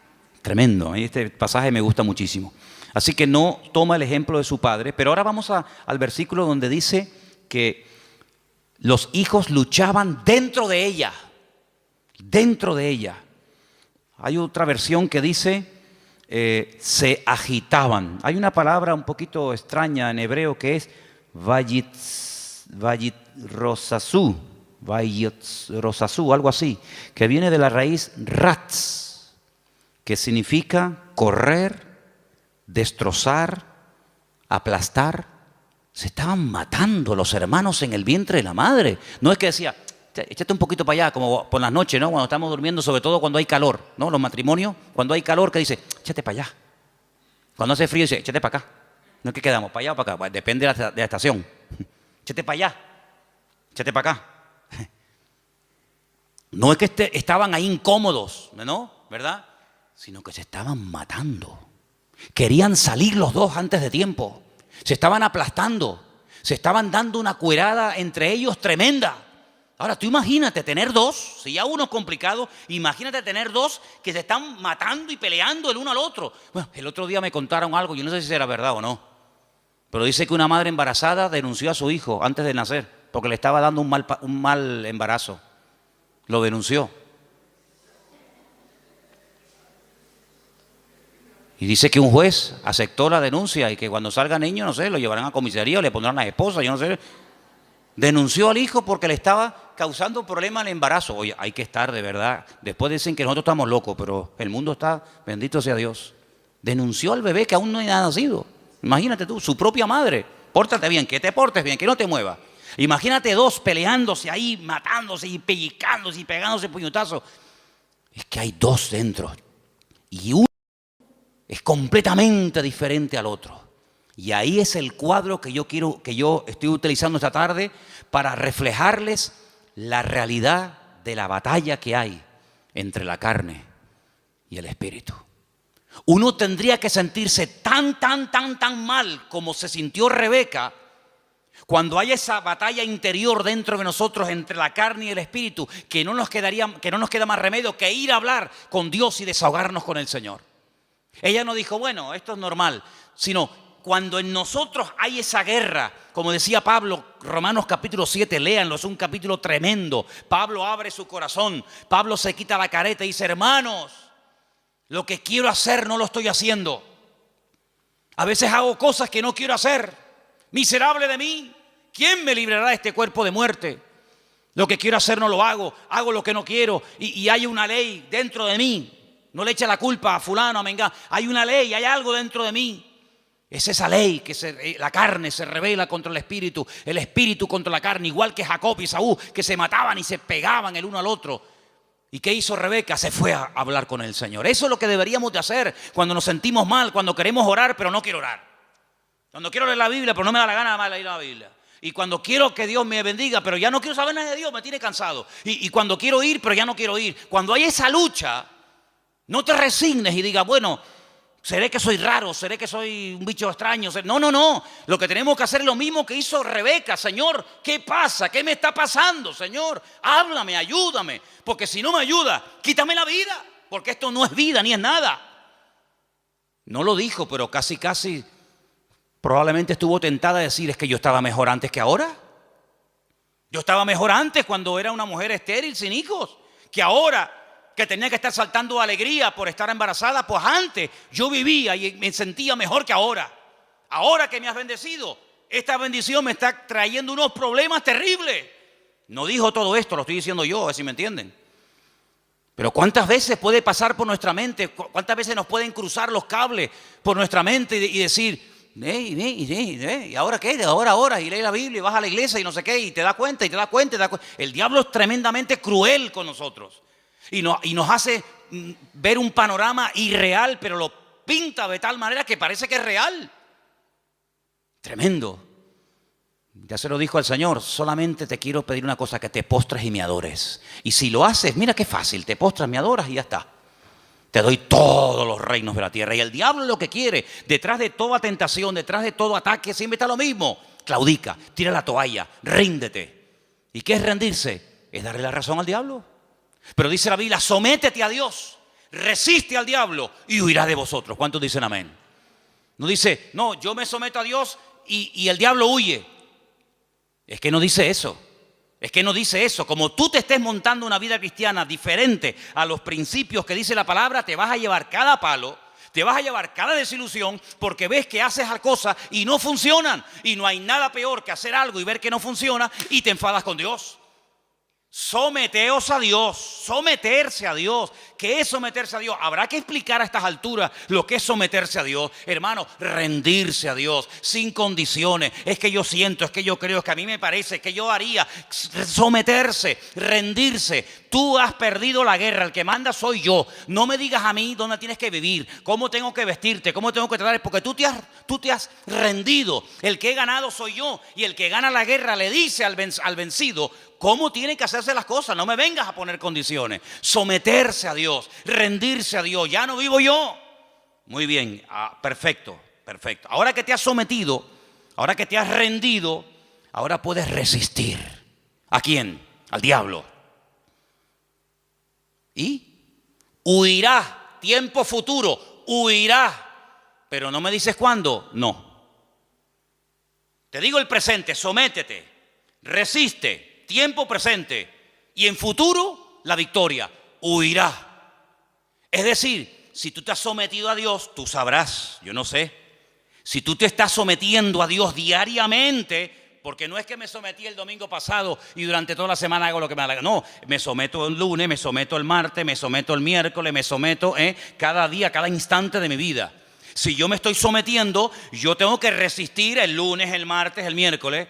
Speaker 1: Tremendo, este pasaje me gusta muchísimo. Así que no toma el ejemplo de su padre, pero ahora vamos al versículo donde dice que los hijos luchaban dentro de ella. Dentro de ella. Hay otra versión que dice se agitaban. Hay una palabra un poquito extraña en hebreo que es vayitrosasú, algo así, que viene de la raíz ratz, que significa correr, destrozar, aplastar. Se estaban matando los hermanos en el vientre de la madre. No es que decía, échate un poquito para allá, como por las noches, ¿no? Cuando estamos durmiendo, sobre todo cuando hay calor, ¿no? Los matrimonios, cuando hay calor, que dice, échate para allá. Cuando hace frío, dice, échate para acá. No es que quedamos para allá o para acá, depende de la estación. Échate para allá, échate para acá. No es que estaban ahí incómodos, ¿no? ¿Verdad? Sino que se estaban matando. Querían salir los dos antes de tiempo. Se estaban aplastando, se estaban dando una cuerada entre ellos tremenda. Ahora tú imagínate tener dos, si ya uno es complicado, imagínate tener dos que se están matando y peleando el uno al otro. Bueno, el otro día me contaron algo, yo no sé si será verdad o no, pero dice que una madre embarazada denunció a su hijo antes de nacer porque le estaba dando un mal embarazo. Lo denunció. Y dice que un juez aceptó la denuncia y que cuando salga niño, no sé, lo llevarán a comisaría o le pondrán a la esposa, yo no sé. Denunció al hijo porque le estaba causando problemas al embarazo. Oye, hay que estar de verdad. Después dicen que nosotros estamos locos, pero el mundo está, bendito sea Dios. Denunció al bebé que aún no ha nacido. Imagínate tú, su propia madre. Pórtate bien, que te portes bien, que no te muevas. Imagínate dos peleándose ahí, matándose y pellizcándose y pegándose puñetazos. Es que hay dos dentro. Y uno es completamente diferente al otro. Y ahí es el cuadro que yo estoy utilizando esta tarde para reflejarles la realidad de la batalla que hay entre la carne y el espíritu. Uno tendría que sentirse tan mal como se sintió Rebeca cuando hay esa batalla interior dentro de nosotros entre la carne y el espíritu, que no nos queda más remedio que ir a hablar con Dios y desahogarnos con el Señor. Ella no dijo, bueno, esto es normal, sino cuando en nosotros hay esa guerra, como decía Pablo, Romanos capítulo 7, léanlo, es un capítulo tremendo. Pablo abre su corazón, Pablo se quita la careta y dice, hermanos, lo que quiero hacer no lo estoy haciendo. A veces hago cosas que no quiero hacer. Miserable de mí, ¿quién me librará de este cuerpo de muerte? Lo que quiero hacer no lo hago lo que no quiero y hay una ley dentro de mí. No le eche la culpa a fulano, a mengano. Hay una ley, hay algo dentro de mí. Es esa ley que la carne se rebela contra el espíritu contra la carne, igual que Jacob y Esaú, que se mataban y se pegaban el uno al otro. ¿Y qué hizo Rebeca? Se fue a hablar con el Señor. Eso es lo que deberíamos de hacer cuando nos sentimos mal, cuando queremos orar pero no quiero orar. Cuando quiero leer la Biblia pero no me da la gana de leer la Biblia. Y cuando quiero que Dios me bendiga pero ya no quiero saber nada de Dios, me tiene cansado. Y cuando quiero ir pero ya no quiero ir. Cuando hay esa lucha, no te resignes y digas, bueno, seré que soy raro, seré que soy un bicho extraño. No. Lo que tenemos que hacer es lo mismo que hizo Rebeca. Señor, ¿qué pasa? ¿Qué me está pasando, Señor? Háblame, ayúdame. Porque si no me ayuda, quítame la vida. Porque esto no es vida ni es nada. No lo dijo, pero casi probablemente estuvo tentada a decir, es que yo estaba mejor antes que ahora. Yo estaba mejor antes cuando era una mujer estéril, sin hijos, que ahora que tenía que estar saltando de alegría por estar embarazada. Pues antes yo vivía y me sentía mejor que ahora. Ahora que me has bendecido, esta bendición me está trayendo unos problemas terribles. No dijo todo esto, lo estoy diciendo yo, a ver si me entienden. Pero ¿cuántas veces puede pasar por nuestra mente? ¿Cuántas veces nos pueden cruzar los cables por nuestra mente y decir, ¿y ahora qué? Ahora, y lee la Biblia y vas a la iglesia y no sé qué, y te das cuenta. El diablo es tremendamente cruel con nosotros. Y nos hace ver un panorama irreal, pero lo pinta de tal manera que parece que es real. Tremendo. Ya se lo dijo al Señor, solamente te quiero pedir una cosa, que te postres y me adores. Y si lo haces, mira qué fácil, te postras, me adoras y ya está. Te doy todos los reinos de la tierra. Y el diablo lo que quiere, detrás de toda tentación, detrás de todo ataque, siempre está lo mismo. Claudica, tira la toalla, ríndete. ¿Y qué es rendirse? Es darle la razón al diablo. Pero dice la Biblia, sométete a Dios, resiste al diablo y huirá de vosotros. ¿Cuántos dicen amén? No dice, no, yo me someto a Dios y el diablo huye. Es que no dice eso. Como tú te estés montando una vida cristiana diferente a los principios que dice la palabra, te vas a llevar cada palo, te vas a llevar cada desilusión, porque ves que haces las cosas y no funcionan. Y no hay nada peor que hacer algo y ver que no funciona y te enfadas con Dios. Someteos a Dios, someterse a Dios. ¿Qué es someterse a Dios? Habrá que explicar a estas alturas lo que es someterse a Dios. Hermano, rendirse a Dios sin condiciones. Es que yo siento, es que yo creo, es que a mí me parece, es que yo haría. Someterse, rendirse. Tú has perdido la guerra, el que manda soy yo. No me digas a mí dónde tienes que vivir, cómo tengo que vestirte, cómo tengo que tratar, porque tú te has rendido. El que he ganado soy yo, y el que gana la guerra le dice al vencido cómo tienen que hacerse las cosas. No me vengas a poner condiciones. Someterse a Dios, rendirse a Dios. Ya no vivo yo. Muy bien, perfecto. Ahora que te has sometido, ahora que te has rendido, ahora puedes resistir. ¿A quién? Al diablo. Y huirá, tiempo futuro, huirá. Pero no me dices cuándo. No. Te digo el presente, sométete, resiste. Tiempo presente y en futuro la victoria, huirá. Es decir, si tú te has sometido a Dios, tú sabrás, yo no sé. Si tú te estás sometiendo a Dios diariamente, porque no es que me sometí el domingo pasado y durante toda la semana hago lo que me da la gana. No, me someto el lunes, me someto el martes, me someto el miércoles, me someto cada día, cada instante de mi vida. Si yo me estoy sometiendo, yo tengo que resistir el lunes, el martes, el miércoles.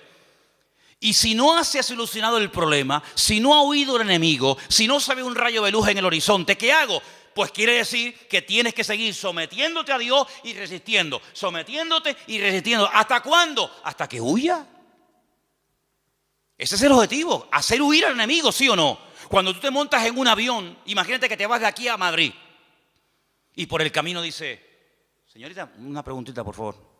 Speaker 1: Y si no se ha solucionado el problema, si no ha huido el enemigo, si no se ve un rayo de luz en el horizonte, ¿qué hago? Pues quiere decir que tienes que seguir sometiéndote a Dios y resistiendo. Sometiéndote y resistiendo. ¿Hasta cuándo? Hasta que huya. Ese es el objetivo, hacer huir al enemigo, ¿sí o no? Cuando tú te montas en un avión, imagínate que te vas de aquí a Madrid y por el camino dice, señorita, una preguntita por favor.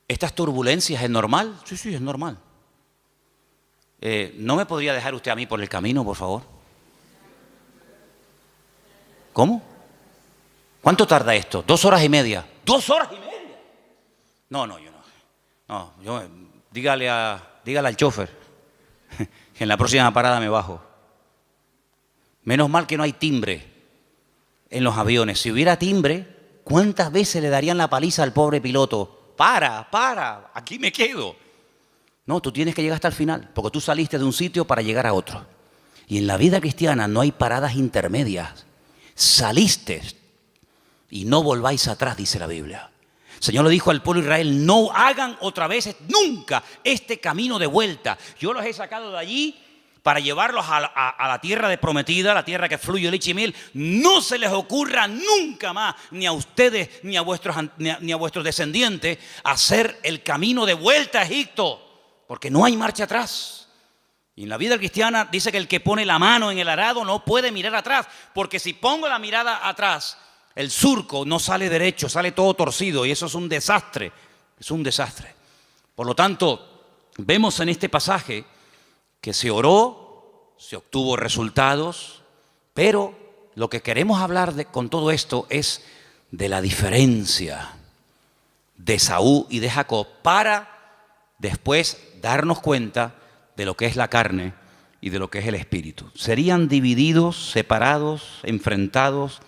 Speaker 1: ¿Estas turbulencias es normal? Sí, es normal. ¿No me podría dejar usted a mí por el camino, por favor? ¿Cómo? ¿Cuánto tarda esto? 2 horas y media. ¿2 horas y media? No, yo no. No, dígale al chofer que en la próxima parada me bajo. Menos mal que no hay timbre en los aviones. Si hubiera timbre, ¿cuántas veces le darían la paliza al pobre piloto? Para, aquí me quedo. No, tú tienes que llegar hasta el final, porque tú saliste de un sitio para llegar a otro. Y en la vida cristiana no hay paradas intermedias. Saliste y no volváis atrás, dice la Biblia. El Señor le dijo al pueblo de Israel: no hagan otra vez nunca este camino de vuelta. Yo los he sacado de allí para llevarlos a la tierra de prometida, la tierra que fluye leche y miel. No se les ocurra nunca más, ni a ustedes ni a vuestros descendientes, hacer el camino de vuelta a Egipto, porque no hay marcha atrás. Y en la vida cristiana dice que el que pone la mano en el arado no puede mirar atrás, porque si pongo la mirada atrás, el surco no sale derecho, sale todo torcido, y eso es un desastre, es un desastre. Por lo tanto, vemos en este pasaje que se oró, se obtuvo resultados, pero lo que queremos hablar con todo esto es de la diferencia de Esaú y de Jacob, para después darnos cuenta de lo que es la carne y de lo que es el espíritu. Serían divididos, separados, enfrentados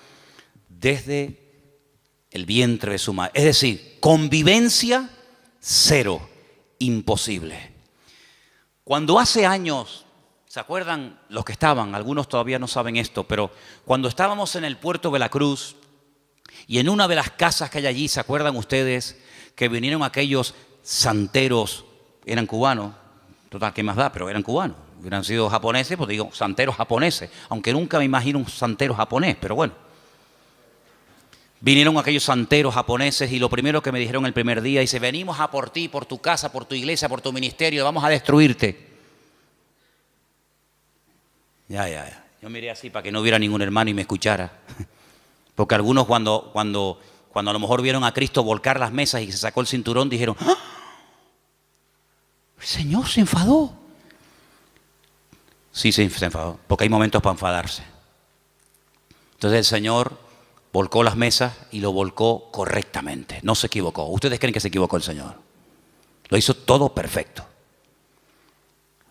Speaker 1: desde el vientre de su madre. Es decir, convivencia cero, imposible. Cuando hace años, ¿se acuerdan los que estaban? Algunos todavía no saben esto, pero cuando estábamos en el puerto de la Cruz y en una de las casas que hay allí, ¿se acuerdan ustedes que vinieron aquellos santeros? Eran cubanos, total, ¿qué más da? Pero eran cubanos. Hubieran sido japoneses, pues digo, santeros japoneses, aunque nunca me imagino un santero japonés, pero bueno. Vinieron aquellos santeros japoneses y lo primero que me dijeron el primer día, dice: venimos a por ti, por tu casa, por tu iglesia, por tu ministerio, vamos a destruirte. Ya. Yo miré así para que no hubiera ningún hermano y me escuchara. Porque algunos cuando a lo mejor vieron a Cristo volcar las mesas y se sacó el cinturón, dijeron: ¡ah! El Señor se enfadó. Sí, se enfadó, porque hay momentos para enfadarse. Entonces el Señor volcó las mesas y lo volcó correctamente. No se equivocó. ¿Ustedes creen que se equivocó el Señor? Lo hizo todo perfecto.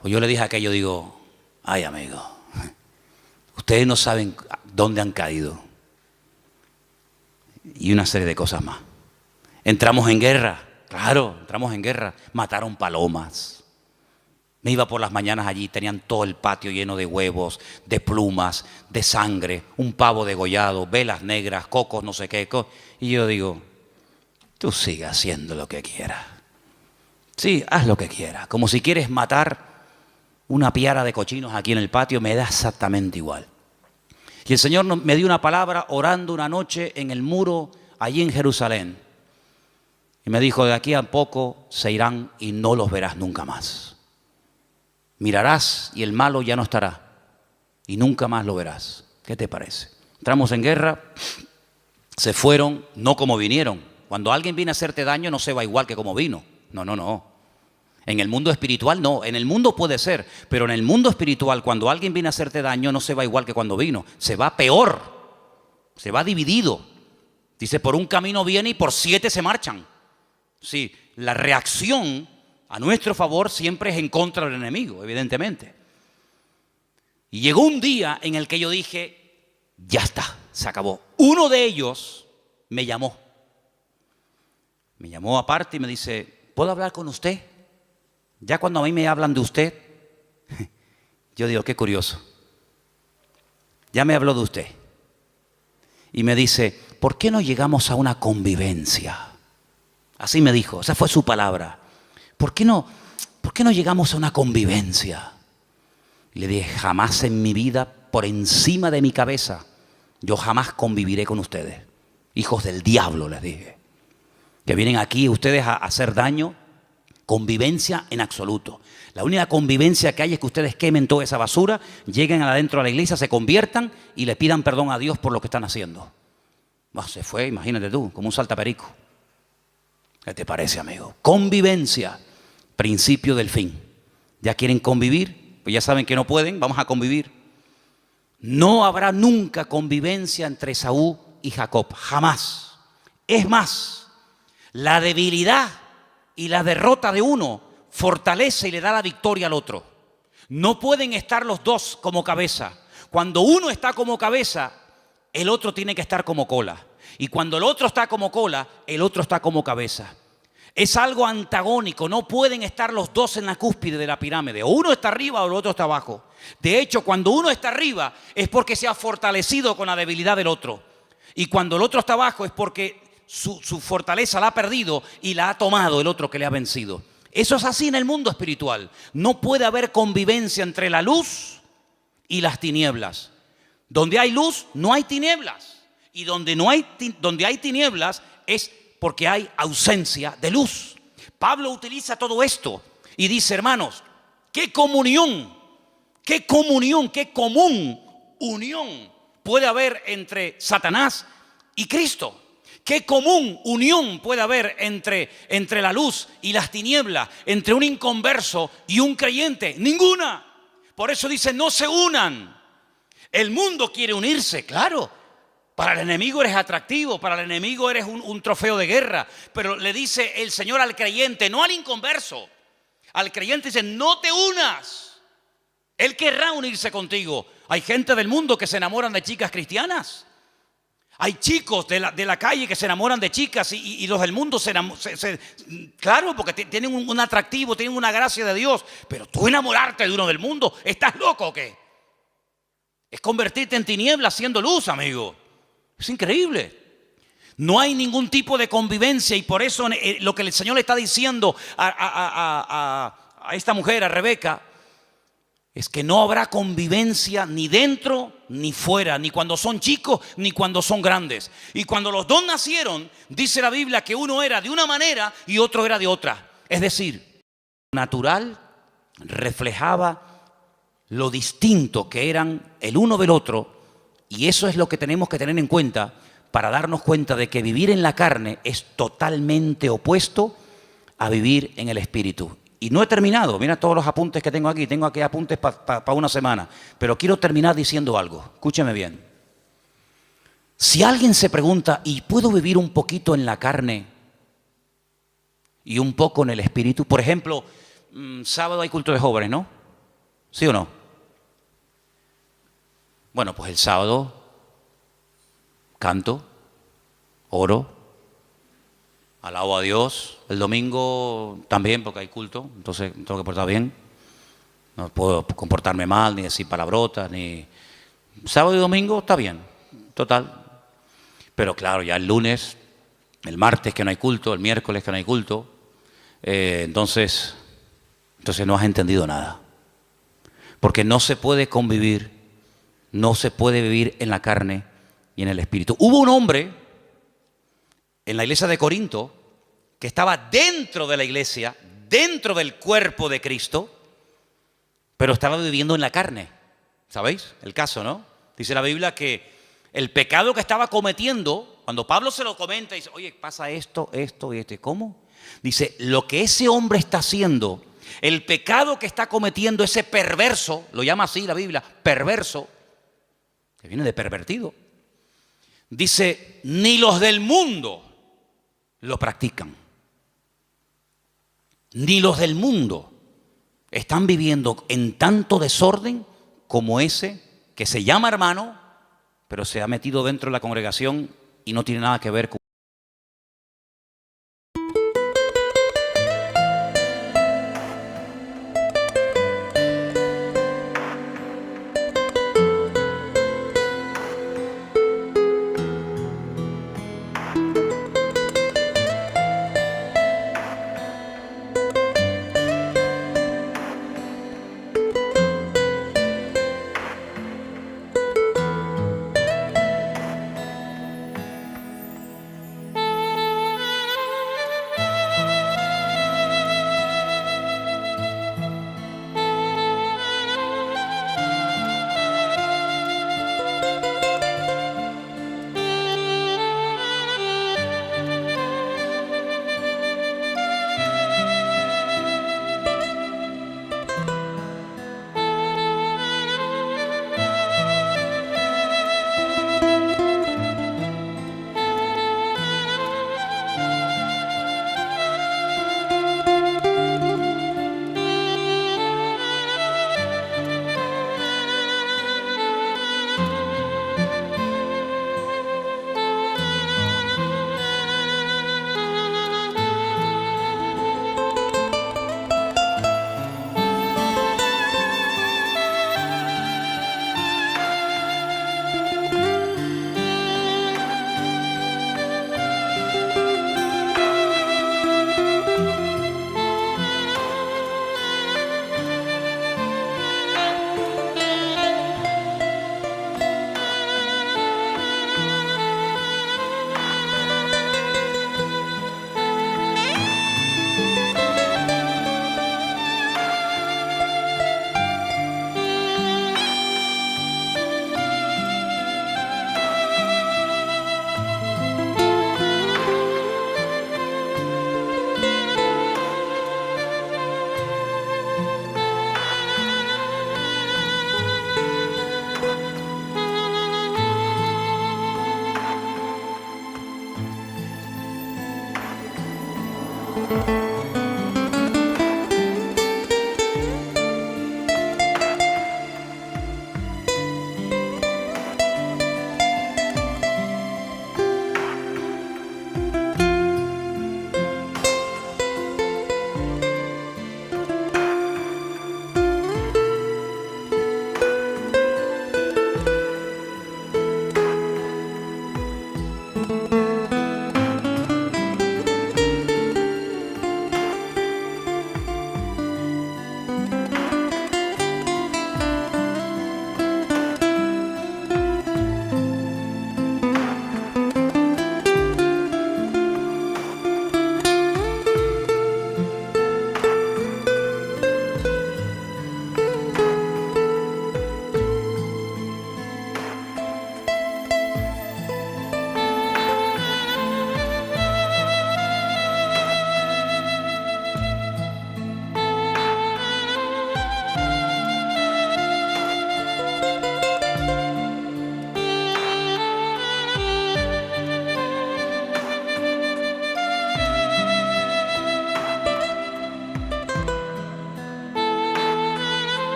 Speaker 1: Pues yo le dije a aquello, digo: ay, amigo, ustedes no saben dónde han caído. Y una serie de cosas más. Entramos en guerra. Claro, entramos en guerra. Mataron palomas. Me iba por las mañanas allí, tenían todo el patio lleno de huevos, de plumas, de sangre, un pavo degollado, velas negras, cocos, no sé qué. Y yo digo: tú sigue haciendo lo que quieras. Sí, haz lo que quieras. Como si quieres matar una piara de cochinos aquí en el patio, me da exactamente igual. Y el Señor me dio una palabra orando una noche en el muro allí en Jerusalén. Y me dijo: de aquí a poco se irán y no los verás nunca más. Mirarás y el malo ya no estará y nunca más lo verás. ¿Qué te parece? Entramos en guerra, se fueron, no como vinieron. Cuando alguien viene a hacerte daño no se va igual que como vino. No. En el mundo espiritual no, en el mundo puede ser, pero en el mundo espiritual cuando alguien viene a hacerte daño no se va igual que cuando vino. Se va peor, se va dividido. Dice: por un camino viene y por 7 se marchan. Sí, la reacción a nuestro favor siempre es en contra del enemigo, evidentemente. Y llegó un día en el que yo dije: ya está, se acabó. Uno de ellos me llamó aparte y me dice: ¿puedo hablar con usted? Ya cuando a mí me hablan de usted, yo digo: qué curioso. Ya me habló de usted. Y me dice: ¿por qué no llegamos a una convivencia? Así me dijo, esa fue su palabra. ¿Por qué no llegamos a una convivencia? Y le dije: jamás en mi vida, por encima de mi cabeza, yo jamás conviviré con ustedes. Hijos del diablo, les dije. Que vienen aquí ustedes a hacer daño. Convivencia en absoluto. La única convivencia que hay es que ustedes quemen toda esa basura, lleguen adentro a la iglesia, se conviertan y le pidan perdón a Dios por lo que están haciendo. Se fue, imagínate tú, como un saltaperico. ¿Qué te parece, amigo? Convivencia. Principio del fin. ¿Ya quieren convivir? Pues ya saben que no pueden, vamos a convivir. No habrá nunca convivencia entre Esaú y Jacob, jamás. Es más, la debilidad y la derrota de uno fortalece y le da la victoria al otro. No pueden estar los dos como cabeza. Cuando uno está como cabeza, el otro tiene que estar como cola. Y cuando el otro está como cola, el otro está como cabeza. Es algo antagónico, no pueden estar los dos en la cúspide de la pirámide. O uno está arriba o el otro está abajo. De hecho, cuando uno está arriba es porque se ha fortalecido con la debilidad del otro. Y cuando el otro está abajo es porque su fortaleza la ha perdido y la ha tomado el otro que le ha vencido. Eso es así en el mundo espiritual. No puede haber convivencia entre la luz y las tinieblas. Donde hay luz, no hay tinieblas. Y donde hay tinieblas es porque hay ausencia de luz. Pablo utiliza todo esto y dice, hermanos, qué común unión puede haber entre Satanás y Cristo. ¿Qué común unión puede haber entre la luz y las tinieblas, entre un inconverso y un creyente? Ninguna. Por eso dice, no se unan. El mundo quiere unirse, claro. Para el enemigo eres atractivo, para el enemigo eres un trofeo de guerra. Pero le dice el Señor al creyente, no al inconverso. Al creyente dice, no te unas. Él querrá unirse contigo. Hay gente del mundo que se enamoran de chicas cristianas. Hay chicos de la calle que se enamoran de chicas y los del mundo claro, porque tienen un atractivo, tienen una gracia de Dios. Pero tú enamorarte de uno del mundo, ¿estás loco o qué? Es convertirte en tinieblas siendo luz, amigo. Es increíble. No hay ningún tipo de convivencia y por eso lo que el Señor le está diciendo a esta mujer, a Rebeca, es que no habrá convivencia ni dentro ni fuera, ni cuando son chicos ni cuando son grandes. Y cuando los dos nacieron, dice la Biblia que uno era de una manera y otro era de otra. Es decir, lo natural reflejaba lo distinto que eran el uno del otro. Y eso es lo que tenemos que tener en cuenta para darnos cuenta de que vivir en la carne es totalmente opuesto a vivir en el Espíritu. Y no he terminado, mira todos los apuntes que tengo aquí apuntes para una semana, pero quiero terminar diciendo algo, escúcheme bien. Si alguien se pregunta, ¿y puedo vivir un poquito en la carne y un poco en el Espíritu? Por ejemplo, sábado hay culto de jóvenes, ¿no? ¿Sí o no? Bueno, pues el sábado canto, oro, alabo a Dios. El domingo también, porque hay culto, entonces tengo que portar bien. No puedo comportarme mal, ni decir palabrotas, ni... Sábado y domingo está bien, total. Pero claro, ya el lunes, el martes que no hay culto, el miércoles que no hay culto, entonces no has entendido nada. Porque no se puede convivir, no se puede vivir en la carne y en el Espíritu. Hubo un hombre en la iglesia de Corinto que estaba dentro de la iglesia, dentro del cuerpo de Cristo, pero estaba viviendo en la carne. ¿Sabéis el caso, no? Dice la Biblia que el pecado que estaba cometiendo, cuando Pablo se lo comenta, dice, oye, pasa esto y esto. ¿Cómo? Dice, lo que ese hombre está haciendo, el pecado que está cometiendo, ese perverso, lo llama así la Biblia, perverso, que viene de pervertido. Dice, ni los del mundo lo practican. Ni los del mundo están viviendo en tanto desorden como ese que se llama hermano, pero se ha metido dentro de la congregación y no tiene nada que ver con...